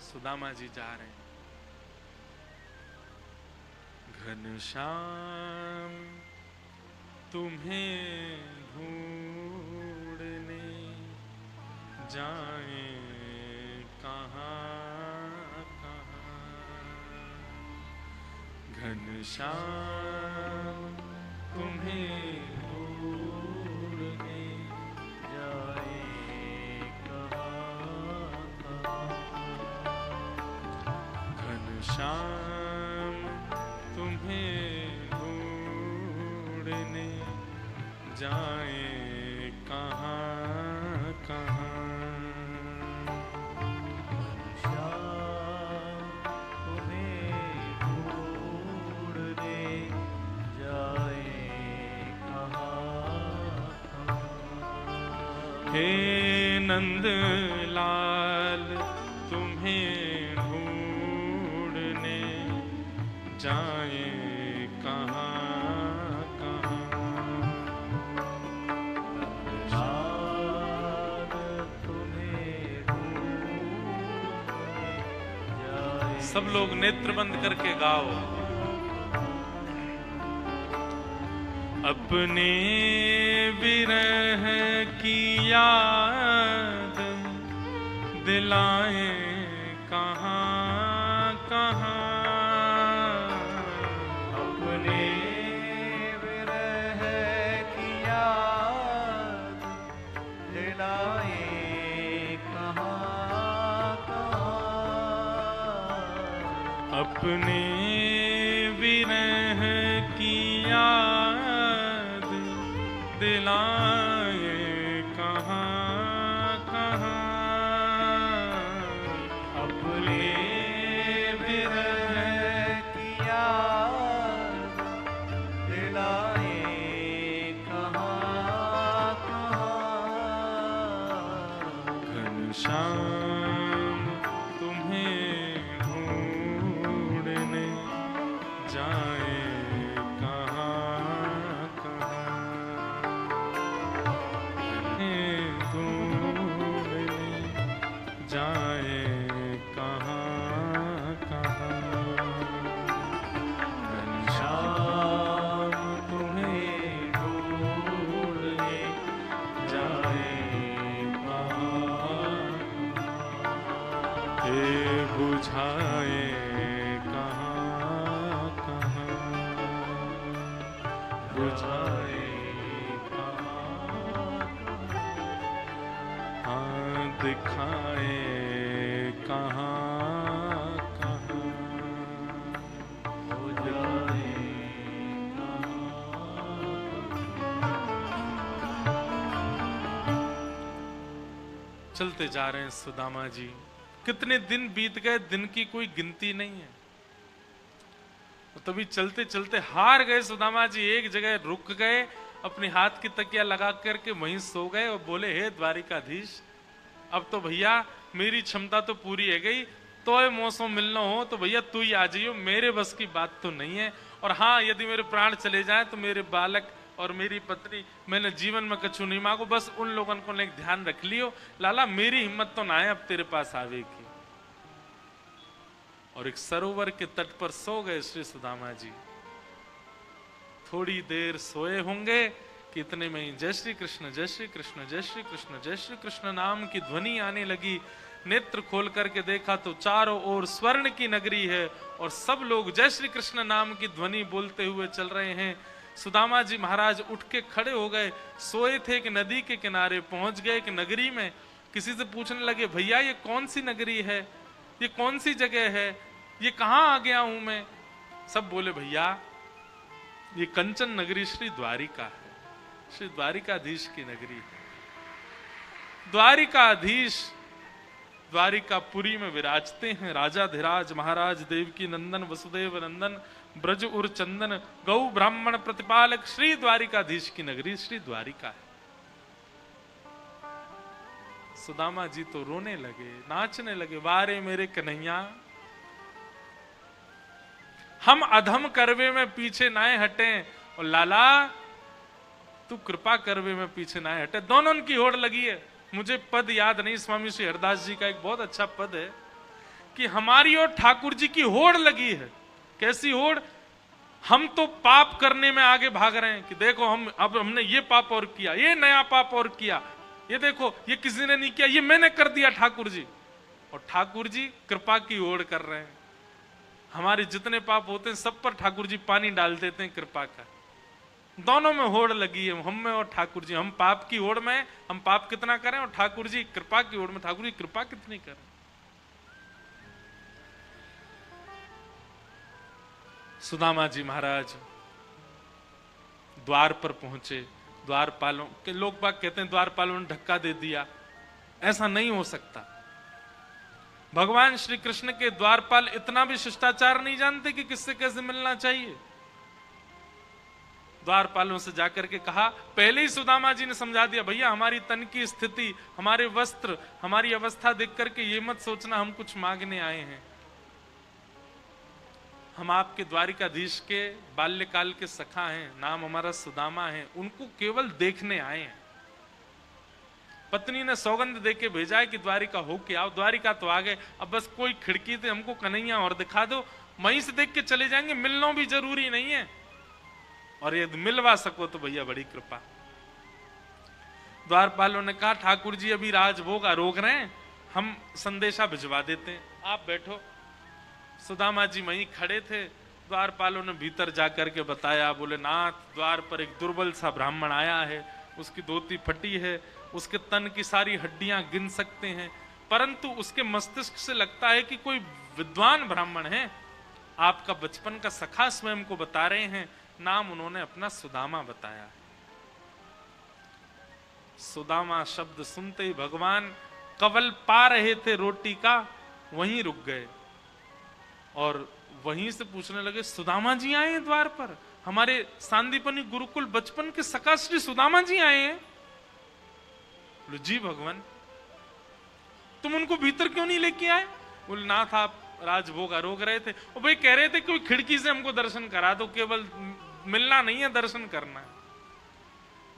सुदामा जी जा रहे हैं। घनश्याम तुम्हें ढूंढने जाए कहाँ कहाँ, घनश्याम तुम्हें ढूंढने जाए कहाँ कहाँ, घनश्याम तुम्हें ढूंढने जाए कहाँ कहाँ, हे नंद लाल तुम्हें ढूंढने जाए कहाँ सब लोग नेत्र बंद करके गाओ। अपने विरह की याद दिलाए कहाँ कहाँ, अपने विरह की याद दिलाए कहाँ कहाँ, अपने विरह की याद दिलाए कहाँ कहाँ, अपने विरह की याद दिलाए कहाँ कहाँ, घनश्याम तुम्हें ढूंढने जाए कहाँ कहाँ, ढूंढने जाए कहाँ कहाँ, घनश्याम तुम्हें ढूंढने जाए कहाँ, हे बुझाए कहाँ कहाँ, बुझाए कहाँ, हाँ दिखाए कहाँ कहाँ, बुझाए चलते जा रहे हैं सुदामा जी। कितने दिन बीत गए, दिन की कोई गिनती नहीं है। तभी चलते चलते हार गए सुदामा जी, एक जगह रुक गए, अपने हाथ की तकिया लगा करके वहीं सो गए और बोले, हे द्वारिकाधीश, अब तो भैया मेरी क्षमता तो पूरी है गई, तो मौसम मिलना हो तो भैया तू ही आ जाइयो, मेरे बस की बात तो नहीं है। और हाँ, यदि मेरे प्राण चले जाएं तो मेरे बालक और मेरी पत्नी, मैंने जीवन में कछु नहीं मांगो, बस उन लोगों को एक ध्यान रख लियो लाला, मेरी हिम्मत तो ना है अब तेरे पास आवे की। और एक सरोवर के तट पर सो गए श्री सुदामा जी। थोड़ी देर सोए होंगे कि इतने में ही जय श्री कृष्ण जय श्री कृष्ण जय श्री कृष्ण जय श्री कृष्ण नाम की ध्वनि आने लगी। नेत्र खोल करके देखा तो चारों ओर स्वर्ण की नगरी है और सब लोग जय श्री कृष्ण नाम की ध्वनि बोलते हुए चल रहे हैं। सुदामा जी महाराज उठ के खड़े हो गए, सोए थे कि नदी के किनारे पहुंच गए कि नगरी में। किसी से पूछने लगे, भैया ये कौन सी नगरी है, ये कौन सी जगह है, ये कहां आ गया हूं मैं। सब बोले, भैया ये कंचन नगरी श्री द्वारिका है, श्री द्वारिकाधीश की नगरी है। द्वारिकाधीश द्वारिकापुरी में विराजते हैं। राजाधिराज महाराज देवकी नंदन वसुदेव नंदन ब्रज उर चंदन गौ ब्राह्मण प्रतिपालक श्री द्वारिकाधीश की नगरी श्री द्वारिका है। सुदामा जी तो रोने लगे, नाचने लगे, वारे मेरे कन्हैया, हम अधम करवे में पीछे नाए हटे और लाला तू कृपा करवे में पीछे नाए हटे। दोनों की होड़ लगी है। मुझे पद याद नहीं, स्वामी श्री हरदास जी का एक बहुत अच्छा पद है कि हमारी और ठाकुर जी की होड़ लगी है। कैसी होड़? हम तो पाप करने में आगे भाग रहे हैं कि देखो अब हमने ये पाप और किया, ये नया पाप और किया, ये देखो ये किसी ने नहीं किया, ये मैंने कर दिया ठाकुर जी। और ठाकुर जी कृपा की होड़ कर रहे हैं। हमारे जितने पाप होते हैं सब पर ठाकुर जी पानी डाल देते हैं कृपा का। दोनों में होड़ लगी है, हम में और ठाकुर जी। हम पाप की होड़ में, हम पाप कितना करें, और ठाकुर जी कृपा की होड़ में, ठाकुर जी कृपा कितनी करें। सुदामा जी महाराज द्वार पर पहुंचे। द्वारपालों के लोग बाग कहते हैं द्वारपालों ने धक्का दे दिया, ऐसा नहीं हो सकता। भगवान श्री कृष्ण के द्वारपाल इतना भी शिष्टाचार नहीं जानते कि किससे कैसे मिलना चाहिए। द्वारपालों से जाकर के कहा, पहले ही सुदामा जी ने समझा दिया, भैया हमारी तन की स्थिति, हमारे वस्त्र, हमारी अवस्था देख करके ये मत सोचना हम कुछ मांगने आए हैं। हम आपके द्वारिकाधीश के बाल्यकाल के सखा हैं, नाम हमारा सुदामा है, उनको केवल देखने आए हैं। पत्नी ने सौगंध देके भेजा है कि द्वारिका हो के आओ। द्वारिका तो आ गए, अब बस कोई खिड़की से हमको कन्हैया और दिखा दो, वहीं से देख के चले जाएंगे, मिलना भी जरूरी नहीं है, और यदि मिलवा सको तो भैया बड़ी कृपा। द्वारपालों ने कहा, ठाकुर जी अभी राजभोग रोक रहे हैं, हम संदेशा भिजवा देते हैं, आप बैठो। सुदामा जी वहीं खड़े थे। द्वारपालों ने भीतर जाकर के बताया, बोले नाथ, द्वार पर एक दुर्बल सा ब्राह्मण आया है, उसकी धोती फटी है, उसके तन की सारी हड्डियां गिन सकते हैं, परंतु उसके मस्तिष्क से लगता है कि कोई विद्वान ब्राह्मण है। आपका बचपन का सखा स्वयं को बता रहे हैं, नाम उन्होंने अपना सुदामा बताया है। सुदामा शब्द सुनते ही भगवान कवल पा रहे थे रोटी का, वहीं रुक गए और वहीं से पूछने लगे, सुदामा जी आए हैं द्वार पर? हमारे सांदीपनी गुरुकुल बचपन के सखा श्री सुदामा जी आए हैं? बोले जी भगवान। तुम उनको भीतर क्यों नहीं लेके आए? बोले नाथ, आप राजभोग रोक रहे थे, और भाई कह रहे थे कोई खिड़की से हमको दर्शन करा दो, केवल मिलना नहीं है, दर्शन करना है।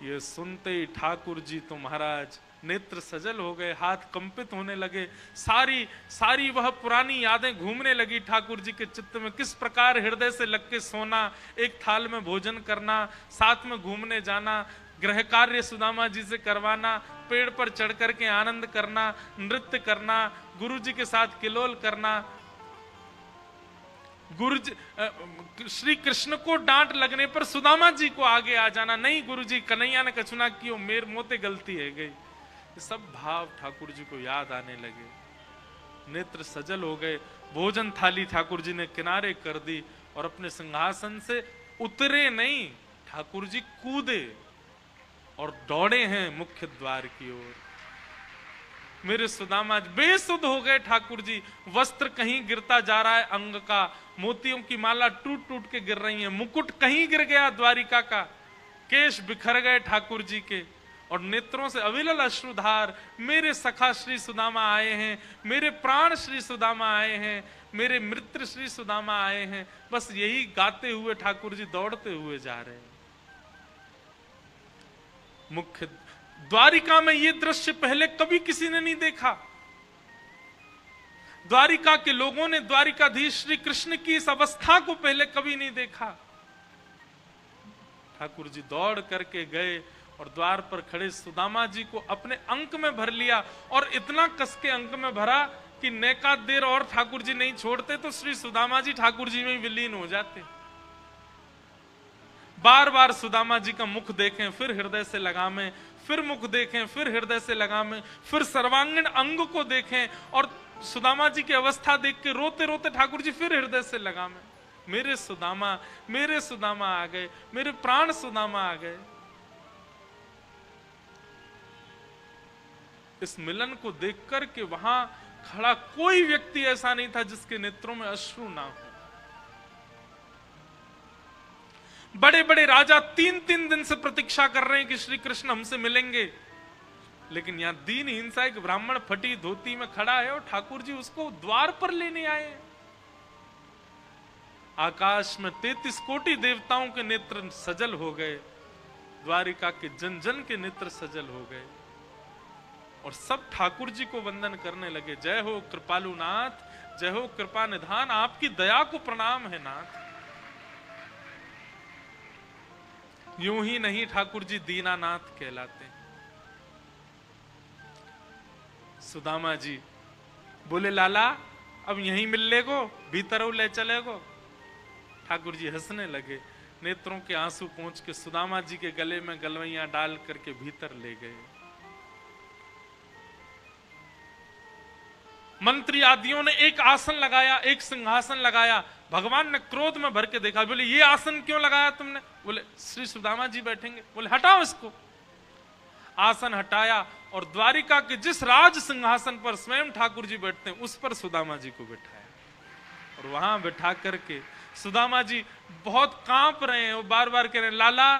ये सुनते ही ठाकुर जी तो महाराज नेत्र सजल हो गए, हाथ कंपित होने लगे, सारी वह पुरानी यादें घूमने लगी ठाकुर जी के चित्त में। किस प्रकार हृदय से लग के सोना, एक थाल में भोजन करना, साथ में घूमने जाना, गृह कार्य सुदामा जी से करवाना, पेड़ पर चढ़ करके आनंद करना, नृत्य करना, गुरु जी के साथ किलोल करना, गुरु जी श्री कृष्ण को डांट लगने पर सुदामा जी को आगे आ जाना, नहीं गुरु जी कन्हैया ने कछुना कियो, मेर मोते गलती है गई। ये सब भाव ठाकुर जी को याद आने लगे, नेत्र सजल हो गए। भोजन थाली ठाकुर जी ने किनारे कर दी और अपने सिंहासन से उतरे नहीं, ठाकुर जी कूदे और दौड़े हैं मुख्य द्वार की ओर। मेरे सुदामा बेसुध हो गए ठाकुर जी, वस्त्र कहीं गिरता जा रहा है अंग का, मोतियों की माला टूट टूट के गिर रही है, मुकुट कहीं गिर गया द्वारिका का, केश बिखर गए ठाकुर जी के, और नेत्रों से अविरल अश्रुधार। मेरे सखा श्री सुदामा आए हैं, मेरे प्राण श्री सुदामा आए हैं, मेरे मित्र श्री सुदामा आए हैं, बस यही गाते हुए ठाकुर जी दौड़ते हुए जा रहे हैं। मुख्य द्वारिका में यह दृश्य पहले कभी किसी ने नहीं देखा। द्वारिका के लोगों ने द्वारिकाधीश श्री कृष्ण की इस अवस्था को पहले कभी नहीं देखा। ठाकुर जी दौड़ करके गए और द्वार पर खड़े सुदामा जी को अपने अंक में भर लिया, और इतना कस के अंक में भरा कि नेका देर और ठाकुर जी नहीं छोड़ते तो श्री सुदामा जी ठाकुर जी में विलीन हो जाते। बार बार सुदामा जी का मुख देखें, फिर हृदय से लगामें, फिर मुख देखें, फिर हृदय से लगामें, फिर सर्वांगीण अंग को देखें, और सुदामा जी की अवस्था देख के रोते रोते ठाकुर जी फिर हृदय से लगामें। मेरे सुदामा आ गए, मेरे प्राण सुदामा आ गए। इस मिलन को देख कर के वहां खड़ा कोई व्यक्ति ऐसा नहीं था जिसके नेत्रों में अश्रु ना हो। बड़े बड़े राजा 3-3 दिन से प्रतीक्षा कर रहे हैं कि श्री कृष्ण हमसे मिलेंगे, लेकिन यहां दीनहीन सा एक ब्राह्मण फटी धोती में खड़ा है और ठाकुर जी उसको द्वार पर लेने आए। आकाश में 33 कोटि देवताओं के नेत्र सजल हो गए, द्वारिका के जन जन के नेत्र सजल हो गए, और सब ठाकुर जी को वंदन करने लगे। जय हो कृपालु नाथ, जय हो कृपा निधान, आपकी दया को प्रणाम है नाथ। यूं ही नहीं ठाकुर जी दीनानाथ कहलाते। सुदामा जी बोले लाला अब यहीं मिल लेगो, भीतर ले चलेगो। ठाकुर जी हंसने लगे, नेत्रों के आंसू पहुंच के सुदामा जी के गले में गलवैया डाल करके भीतर ले गए। मंत्री आदियों ने एक आसन लगाया, एक सिंहासन लगाया। भगवान ने क्रोध में भर के देखा, बोले ये आसन क्यों लगाया तुमने? बोले श्री सुदामा जी बैठेंगे। बोले हटाओ इसको। आसन हटाया और द्वारिका के जिस राज सिंहासन पर स्वयं ठाकुर जी बैठते हैं उस पर सुदामा जी को बिठाया, और वहां बिठा करके सुदामा जी बहुत कांप रहे हैं, वो बार बार कह रहे हैं लाला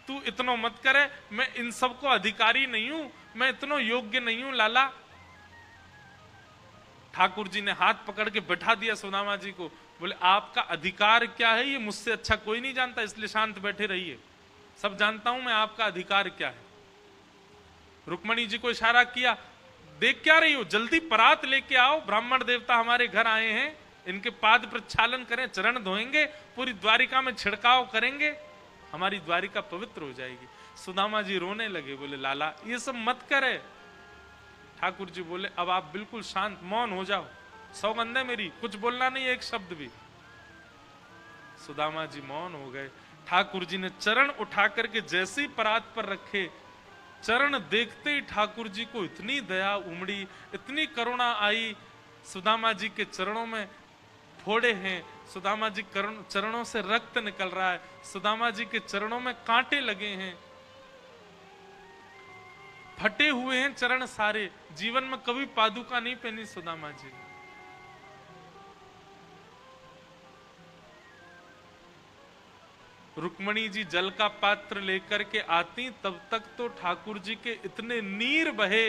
तू इतना मत करे, मैं इन सबको अधिकारी नहीं हूं, मैं इतना योग्य नहीं हूं लाला। ठाकुर जी ने हाथ पकड़ के बैठा दिया सुदामा जी को, बोले आपका अधिकार क्या है ये मुझसे अच्छा कोई नहीं जानता, इसलिए शांत बैठे रहिए, सब जानता हूं मैं आपका अधिकार क्या है। रुक्मणी जी को इशारा किया, देख क्या रही हो, जल्दी परात लेके आओ, ब्राह्मण देवता हमारे घर आए हैं, इनके पाद प्रक्षालन करें, चरण धोएंगे, पूरी द्वारिका में छिड़काव करेंगे, हमारी द्वारिका पवित्र हो जाएगी। सुदामा जी रोने लगे, बोले लाला ये सब मत करे। ठाकुर जी बोले अब आप बिल्कुल शांत मौन हो जाओ, सौगंध है मेरी, कुछ बोलना नहीं एक शब्द भी। सुदामा जी मौन हो गए। ठाकुर जी ने चरण उठा करके जैसे ही परात पर रखे, चरण देखते ही ठाकुर जी को इतनी दया उमड़ी, इतनी करुणा आई। सुदामा जी के चरणों में फोड़े हैं, सुदामा जी चरणों से रक्त निकल रहा है, सुदामा जी के चरणों में कांटे लगे हैं, फटे हुए हैं चरण सारे, जीवन में कभी पादुका नहीं पहनी सुदामा जी। रुक्मणी जी जल का पात्र लेकर के आती, तब तक तो ठाकुर जी के इतने नीर बहे।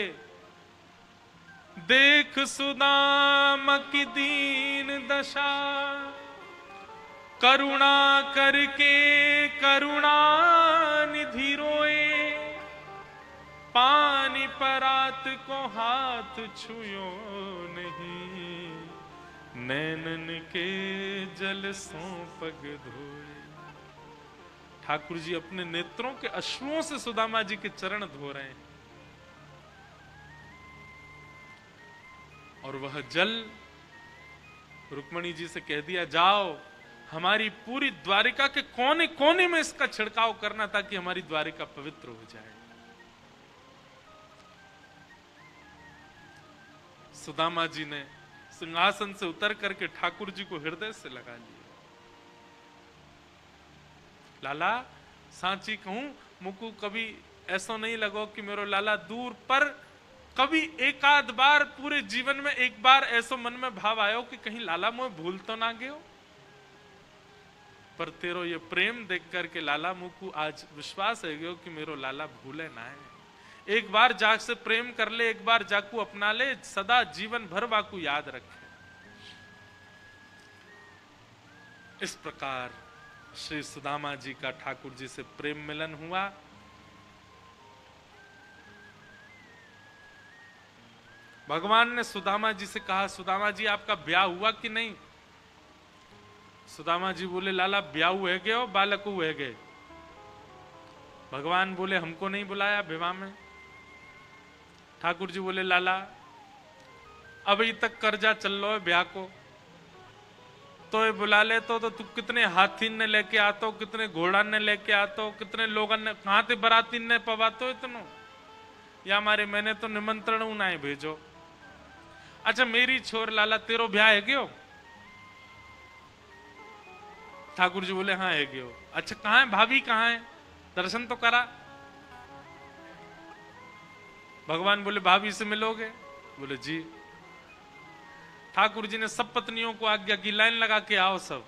देख सुदामा की दीन दशा, करुणा करके करुणा निधि रोए, पानी परात को हाथ छुयो नहीं, नैनन के जल सो पग धोए। ठाकुर जी अपने नेत्रों के अश्रुओं से सुदामा जी के चरण धो रहे हैं, और वह जल रुक्मणी जी से कह दिया जाओ हमारी पूरी द्वारिका के कोने कोने में इसका छिड़काव करना, ताकि हमारी द्वारिका पवित्र हो जाए। सुदामा जी ने सिंहासन से उतर करके ठाकुर जी को हृदय से लगा लिया। लाला सांची कहूं मुकु कभी ऐसा नहीं लगो कि मेरो लाला दूर, पर कभी एक आध बार पूरे जीवन में एक बार ऐसा मन में भाव आयो कि कहीं लाला मोह भूल तो ना गयो, पर तेरो ये प्रेम देख करके लाला मुकु आज विश्वास है गयो कि मेरो लाला भूले ना है। एक बार जाग से प्रेम कर ले, एक बार जाकू अपना ले, सदा जीवन भर वाकू याद रखे। इस प्रकार श्री सुदामा जी का ठाकुर जी से प्रेम मिलन हुआ। भगवान ने सुदामा जी से कहा, सुदामा जी आपका ब्याह हुआ कि नहीं? सुदामा जी बोले लाला ब्याह हुए गए हो, बालक हुए गए। भगवान बोले हमको नहीं बुलाया विवाह में। ठाकुर जी बोले लाला अभी तक कर्जा चल लो है ब्याह को, तो ये बुला ले तो तू कितने हाथी ने लेके आतो, कितने घोड़ा ने लेके आतो, कितने लोगों ने कहां थे बराती ने पवातो इतनो, या हमारे मैंने तो निमंत्रण उन्हें भेजो। अच्छा मेरी छोर लाला तेरो ब्याह है गयो? ठाकुर जी बोले हाँ है गयो। अच्छा कहाँ है भाभी, कहाँ है, दर्शन तो करा। भगवान बोले भाभी से मिलोगे? बोले जी। ठाकुर जी ने सब पत्नियों को आज्ञा की लाइन लगा के आओ सब।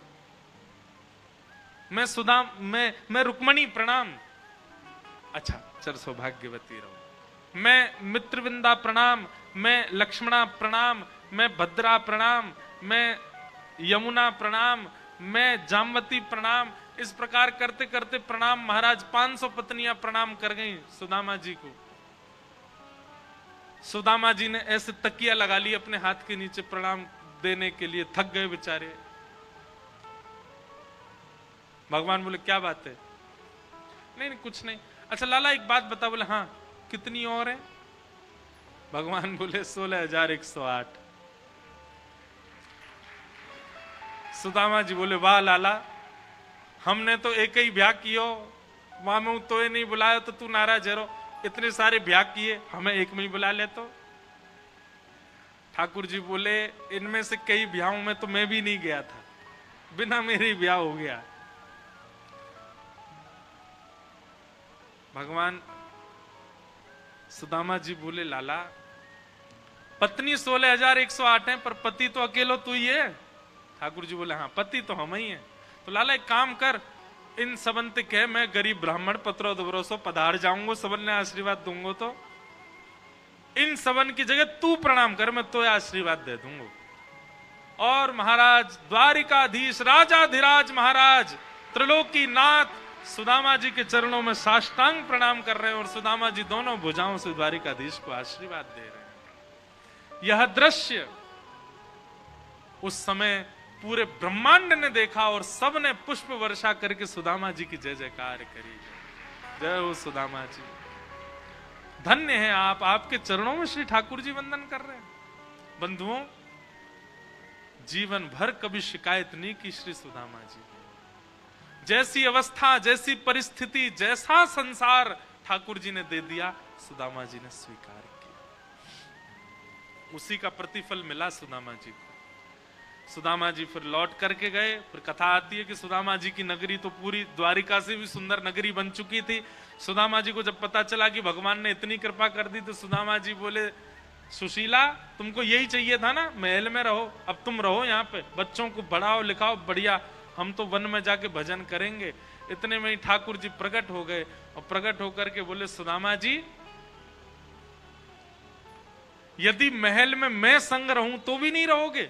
मैं रुक्मणी प्रणाम। अच्छा चल सौभाग्यवती रहो। मैं मित्रविंदा प्रणाम, मैं लक्ष्मणा प्रणाम, मैं भद्रा प्रणाम, मैं यमुना प्रणाम, मैं जामवती प्रणाम। इस प्रकार करते करते प्रणाम महाराज 500 पत्नियां प्रणाम कर गई सुदामा जी को। सुदामा जी ने ऐसे तकिया लगा ली अपने हाथ के नीचे प्रणाम देने के लिए, थक गए बेचारे। भगवान बोले क्या बात है? नहीं नहीं कुछ नहीं। अच्छा लाला एक बात बता। बोले हाँ कितनी और है? भगवान बोले 16,108। सुदामा जी बोले वाह लाला, हमने तो एक ही ब्याह कियो, मामू तो ये नहीं बुलाया तो तू नाराज है। इतने सारे ब्याह किए, हमें एक में ही बुला ले तो। ठाकुर जी बोले इनमें से कई ब्याहों में तो मैं भी नहीं गया था, बिना मेरे ही ब्याह हो गया। भगवान सुदामा जी बोले लाला पत्नी 16,108 है, पर पति तो अकेलो तू ही है। ठाकुर जी बोले हाँ पति तो हम ही है, तो लाला एक काम कर, इन सबंत कह मैं गरीब ब्राह्मण पत्रो दुबरोसो पधार जाऊंगो, सबन ने आशीर्वाद दूंगो, तो इन सबन की जगह तू प्रणाम कर, मैं तो आशीर्वाद दे दूंगो। और महाराज द्वारिकाधीश राजाधिराज महाराज त्रिलोकी नाथ सुदामा जी के चरणों में साष्टांग प्रणाम कर रहे हैं और सुदामा जी दोनों भुजाओं से द्वारिकाधीश को आशीर्वाद दे रहे हैं। यह दृश्य उस समय पूरे ब्रह्मांड ने देखा और सब ने पुष्प वर्षा करके सुदामा जी की जय जयकार करी। जय हो सुदामा जी, धन्य है आप, आपके चरणों में श्री ठाकुर जी वंदन कर रहे हैं। बंधुओं, जीवन भर कभी शिकायत नहीं की श्री सुदामा जी। जैसी अवस्था, जैसी परिस्थिति, जैसा संसार ठाकुर जी ने दे दिया, सुदामा जी ने स्वीकार किया। उसी का प्रतिफल मिला सुदामा जी को। सुदामा जी फिर लौट करके गए। फिर कथा आती है कि सुदामा जी की नगरी तो पूरी द्वारिका से भी सुंदर नगरी बन चुकी थी। सुदामा जी को जब पता चला कि भगवान ने इतनी कृपा कर दी, तो सुदामा जी बोले, सुशीला तुमको यही चाहिए था ना, महल में रहो, अब तुम रहो यहाँ पे, बच्चों को पढ़ाओ लिखाओ, बढ़िया, हम तो वन में जाके भजन करेंगे। इतने में ही ठाकुर जी प्रकट हो गए और प्रकट होकर के बोले, सुदामा जी यदि महल में मैं संग रहूं तो भी नहीं रहोगे?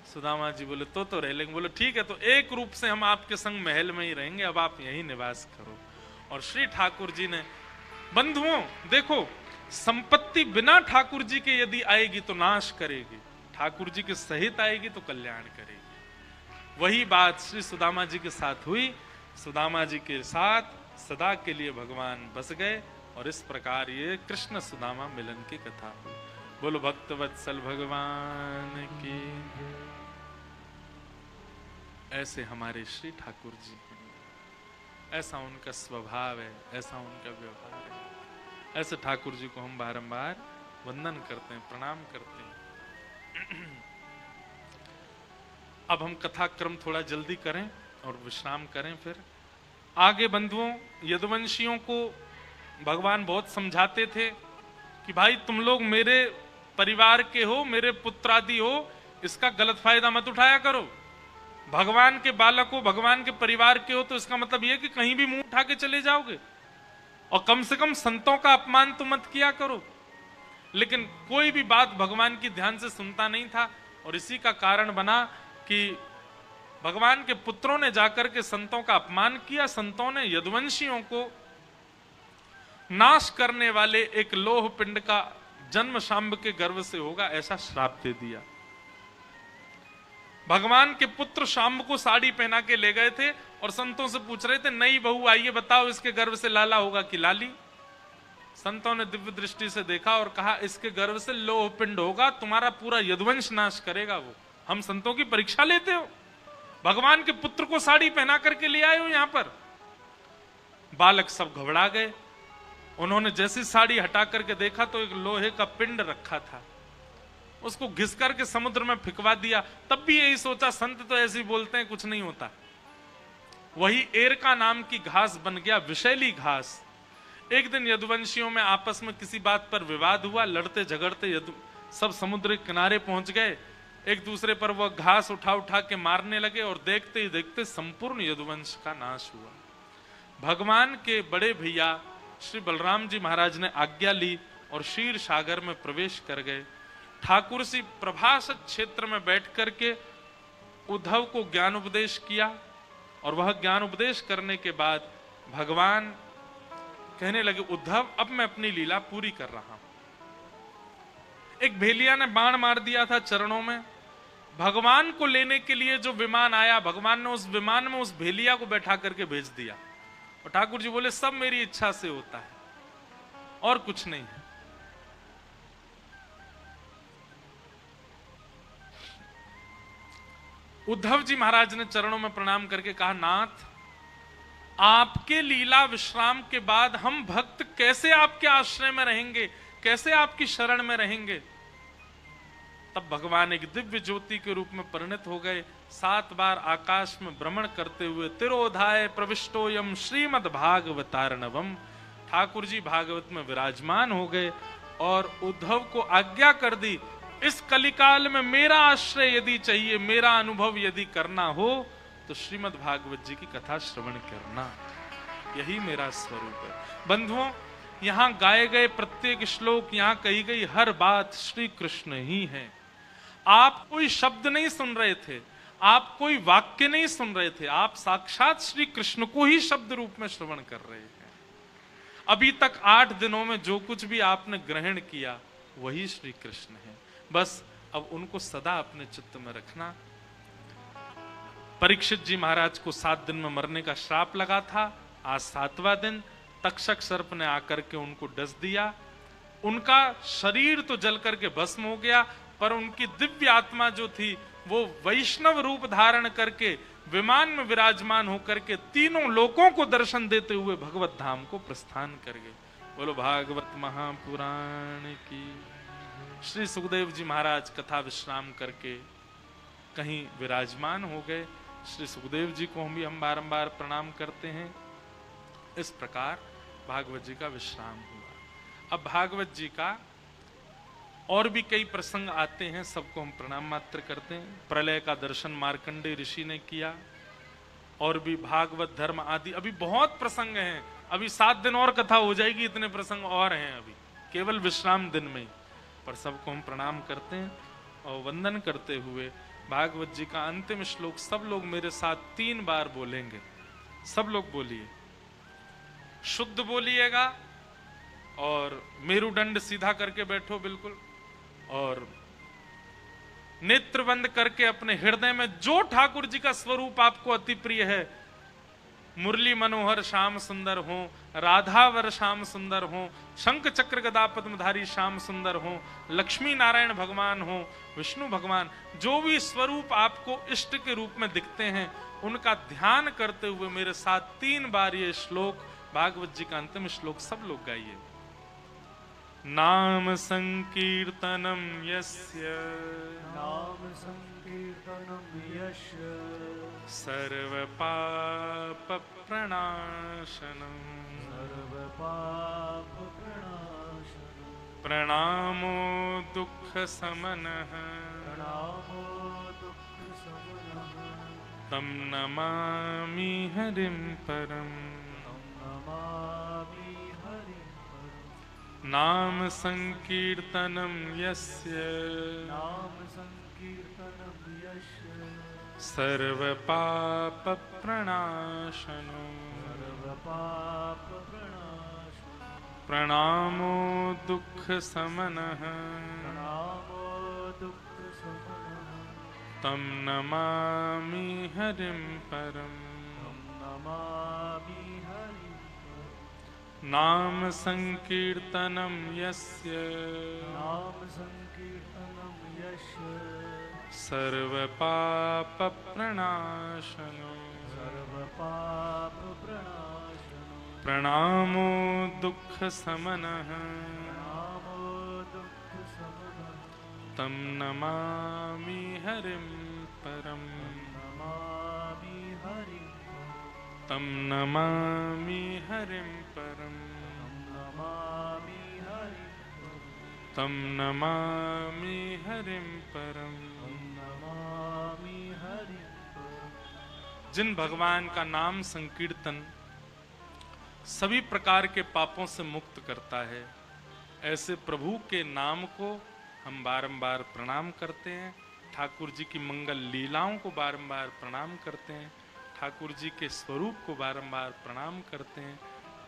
सुदामा जी बोले तो रह लेंगे। बोले ठीक है, तो एक रूप से हम आपके संग महल में ही रहेंगे, अब आप यही निवास करो। और श्री ठाकुर जी ने, बंधुओं देखो, संपत्ति बिना ठाकुर जी के यदि आएगी तो नाश करेगी, ठाकुर जी के सहित आएगी तो कल्याण करेगी। वही बात श्री सुदामा जी के साथ हुई। सुदामा जी के साथ सदा के लिए भगवान बस गए और इस प्रकार ये कृष्ण सुदामा मिलन की कथा हुई। बोलो भक्त वत्सल भगवान की। ऐसे हमारे श्री ठाकुर जी हैं, ऐसा उनका स्वभाव है, ऐसा उनका व्यवहार है। ऐसे ठाकुर जी को हम बारंबार वंदन करते हैं, प्रणाम करते हैं। अब हम कथा क्रम थोड़ा जल्दी करें और विश्राम करें। फिर आगे बंधुओं, यदुवंशियों को भगवान बहुत समझाते थे कि भाई तुम लोग मेरे परिवार के हो, मेरे पुत्र आदि हो, इसका गलत फायदा मत उठाया करो। भगवान के बालक हो, भगवान के परिवार के हो, तो इसका मतलब यह कि कहीं भी मुंह उठा के चले जाओगे, और कम से कम संतों का अपमान तो मत किया करो। लेकिन कोई भी बात भगवान की ध्यान से सुनता नहीं था, और इसी का कारण बना कि भगवान के पुत्रों ने जाकर के संतों का अपमान किया। संतों ने यदुवंशियों को नाश करने वाले एक लोह पिंड का जन्म शांब के गर्भ से होगा, ऐसा श्राप दे दिया। भगवान के पुत्र शांब को साड़ी पहना के ले गए थे और संतों से पूछ रहे थे, नई बहू आई है, बताओ इसके गर्भ से लाला होगा कि लाली? संतों ने दिव्य दृष्टि से देखा और कहा, इसके गर्भ से लोह पिंड होगा, तुम्हारा पूरा यदुवंश नाश करेगा वो। हम संतों की परीक्षा लेते हो? भगवान के पुत्र को साड़ी पहना करके ले आए हो यहां पर। बालक सब घबरा गए। उन्होंने जैसी साड़ी हटा करके देखा तो एक लोहे का पिंड रखा था, उसको घिस करके समुद्र में फिकवा दिया। तब भी यही सोचा, संत तो ऐसे ही बोलते हैं, कुछ नहीं होता। वही एरका नाम की घास बन गया, विषैली घास। एक दिन यदुवंशियों में आपस में किसी बात पर विवाद हुआ, लड़ते झगड़ते सब समुद्र के किनारे पहुंच गए। एक दूसरे पर वह घास उठा उठा के मारने लगे और देखते ही देखते संपूर्ण यदुवंश का नाश हुआ। भगवान के बड़े भैया श्री बलराम जी महाराज ने आज्ञा ली और क्षीर सागर में प्रवेश कर गए। ठाकुर सी प्रभास क्षेत्र में बैठ करके उद्धव को ज्ञान उपदेश किया, और वह ज्ञान उपदेश करने के बाद भगवान कहने लगे, उद्धव अब मैं अपनी लीला पूरी कर रहा हूं। एक भेलिया ने बाण मार दिया था चरणों में। भगवान को लेने के लिए जो विमान आया, भगवान ने उस विमान में उस भेलिया को बैठा करके भेज दिया। और ठाकुर जी बोले, सब मेरी इच्छा से होता है और कुछ नहीं है। उद्धव जी महाराज ने चरणों में प्रणाम करके कहा, नाथ आपके लीला विश्राम के बाद हम भक्त कैसे आपके आश्रय में रहेंगे, कैसे आपकी शरण में रहेंगे? तब भगवान एक दिव्य ज्योति के रूप में परिणत हो गए। 7 बार आकाश में भ्रमण करते हुए तिरोधाय प्रविष्टोयम श्रीमद् भागवतार्णवम, ठाकुर जी भागवत में विराजमान हो गए और उद्धव को आज्ञा कर दी, इस कलिकाल में मेरा आश्रय यदि चाहिए, मेरा अनुभव यदि करना हो तो श्रीमद् भागवत जी की कथा श्रवण करना, यही मेरा स्वरूप है। बंधुओं, यहाँ गाए गए प्रत्येक श्लोक, यहाँ कही गई हर बात श्री कृष्ण ही है। आप कोई शब्द नहीं सुन रहे थे, आप कोई वाक्य नहीं सुन रहे थे, आप साक्षात श्री कृष्ण को ही शब्द रूप में श्रवण कर रहे हैं। अभी तक 8 दिनों में जो कुछ भी आपने ग्रहण किया वही श्री कृष्ण है। बस अब उनको सदा अपने चित्त में रखना। परीक्षित जी महाराज को 7 दिन में मरने का श्राप लगा था। आज 7वां दिन, तक्षक सर्प ने आकर के उनको डस दिया। उनका शरीर तो जल करके भस्म हो गया, पर उनकी दिव्य आत्मा जो थी वो वैष्णव रूप धारण करके विमान में विराजमान होकर के तीनों लोकों को दर्शन देते हुए भगवत धाम को प्रस्थान कर गए। बोलो भागवत महापुराण की। श्री सुखदेव जी महाराज कथा विश्राम करके कहीं विराजमान हो गए। श्री सुखदेव जी को हम बारंबार प्रणाम करते हैं। इस प्रकार भागवत जी का विश्राम हुआ। अब भागवत जी का और भी कई प्रसंग आते हैं, सबको हम प्रणाम मात्र करते हैं। प्रलय का दर्शन मार्कंडेय ऋषि ने किया, और भी भागवत धर्म आदि अभी बहुत प्रसंग हैं। अभी 7 दिन और कथा हो जाएगी, इतने प्रसंग और हैं अभी केवल विश्राम दिन में ही। पर सबको हम प्रणाम करते हैं और वंदन करते हुए भागवत जी का अंतिम श्लोक सब लोग मेरे साथ 3 बार बोलेंगे। सब लोग बोलिए, शुद्ध बोलिएगा और मेरुदंड सीधा करके बैठो बिल्कुल, और नेत्र बंद करके अपने हृदय में जो ठाकुर जी का स्वरूप आपको अति प्रिय है, मुरली मनोहर श्याम सुंदर हो, राधावर श्याम सुंदर हो, शंख चक्र गदा पद्मधारी श्याम सुंदर हो, लक्ष्मी नारायण भगवान हो, विष्णु भगवान, जो भी स्वरूप आपको इष्ट के रूप में दिखते हैं उनका ध्यान करते हुए मेरे साथ 3 बार ये श्लोक, भागवत जी का अंतिम श्लोक सब लोग गाइए। नाम संकीर्तनम यस्य, नाम संकीर्तनम यस्य, सर्व पाप प्रणाशनम, सर्व पाप प्रणाशनम, प्रणामो दुख समनः, प्रणामो दुःख शमनः, तम नमामि हरिं परम। नमामि हरिं परम्। नाम संकीर्तनम यस्य, नाम संकीर्तनम यस्य, सर्व पाप प्रणाशनो, सर्व पाप प्रणाशनम्, प्रणामो दुख समनः, प्रणामो दुःख शमनः, तम नमामि हरिं परम। नमामि हरिं परम्। नाम संकीर्तनम यस्य, नाम संकीर्तनम यस्य, सर्व पाप प्रणाशनो, सर्व पाप प्रणाशनम्, प्रणामो दुख समनः, प्रणामो दुःख शमनः, तम नमामि हरिं परम। नमामि हरिं परम्। तम नमामि हरिं परम। नमामि हरिं परम्। तम नमामि हरिं परम। नमामि हरिं परम्। जिन भगवान का नाम संकीर्तन सभी प्रकार के पापों से मुक्त करता है, ऐसे प्रभु के नाम को हम बारंबार प्रणाम करते हैं। ठाकुर जी की मंगल लीलाओं को बारंबार प्रणाम करते हैं। ठाकुर जी के स्वरूप को बारंबार प्रणाम करते हैं।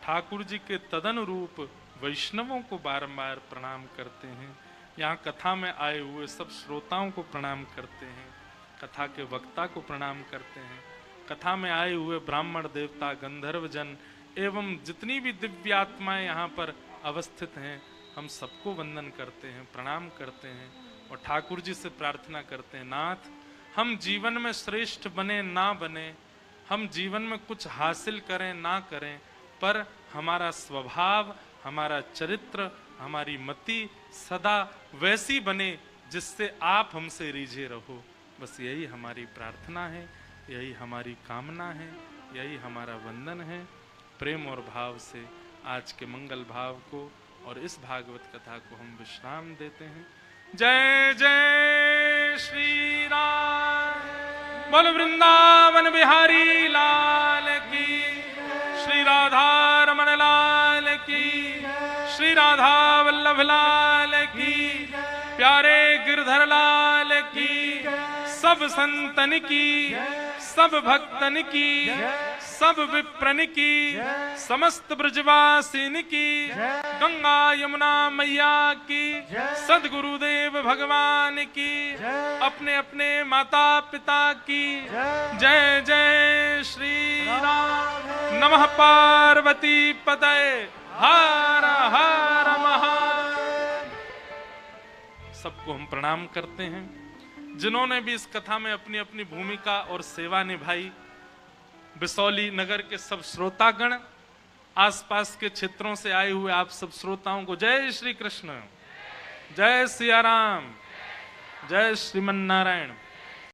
ठाकुर जी के तदनुरूप वैष्णवों को बारंबार प्रणाम करते हैं। यहाँ कथा में आए हुए सब श्रोताओं को प्रणाम करते हैं। कथा के वक्ता को प्रणाम करते हैं। कथा में आए हुए ब्राह्मण देवता, गंधर्व जन एवं जितनी भी दिव्य आत्माएं यहाँ पर अवस्थित हैं, हम सबको वंदन करते हैं, प्रणाम करते हैं और ठाकुर जी से प्रार्थना करते हैं, नाथ हम जीवन में श्रेष्ठ बने ना बने, हम जीवन में कुछ हासिल करें ना करें, पर हमारा स्वभाव, हमारा चरित्र, हमारी मति सदा वैसी बने जिससे आप हमसे रीझे रहो। बस यही हमारी प्रार्थना है, यही हमारी कामना है, यही हमारा वंदन है। प्रेम और भाव से आज के मंगल भाव को और इस भागवत कथा को हम विश्राम देते हैं। जय जय श्री राम। बोल वृंदावन बिहारी लाल की, श्री राधा रमन लाल की, श्री राधा वल्लभ लाल की, प्यारे गिरधर लाल की, सब संतन की, सब भक्तन की, सब विप्रन की, समस्त ब्रजवासिन की, गंगा यमुना मैया की, सद्गुरुदेव भगवान की, अपने अपने माता पिता की जय जय श्री राम। नमः पार्वती पतये हर हर महादेव। सबको हम प्रणाम करते हैं जिन्होंने भी इस कथा में अपनी अपनी भूमिका और सेवा निभाई। बिसौली नगर के सब श्रोतागण, आसपास के क्षेत्रों से आए हुए आप सब श्रोताओं को जय श्री कृष्ण, जय सिया राम, जय श्रीमन नारायण।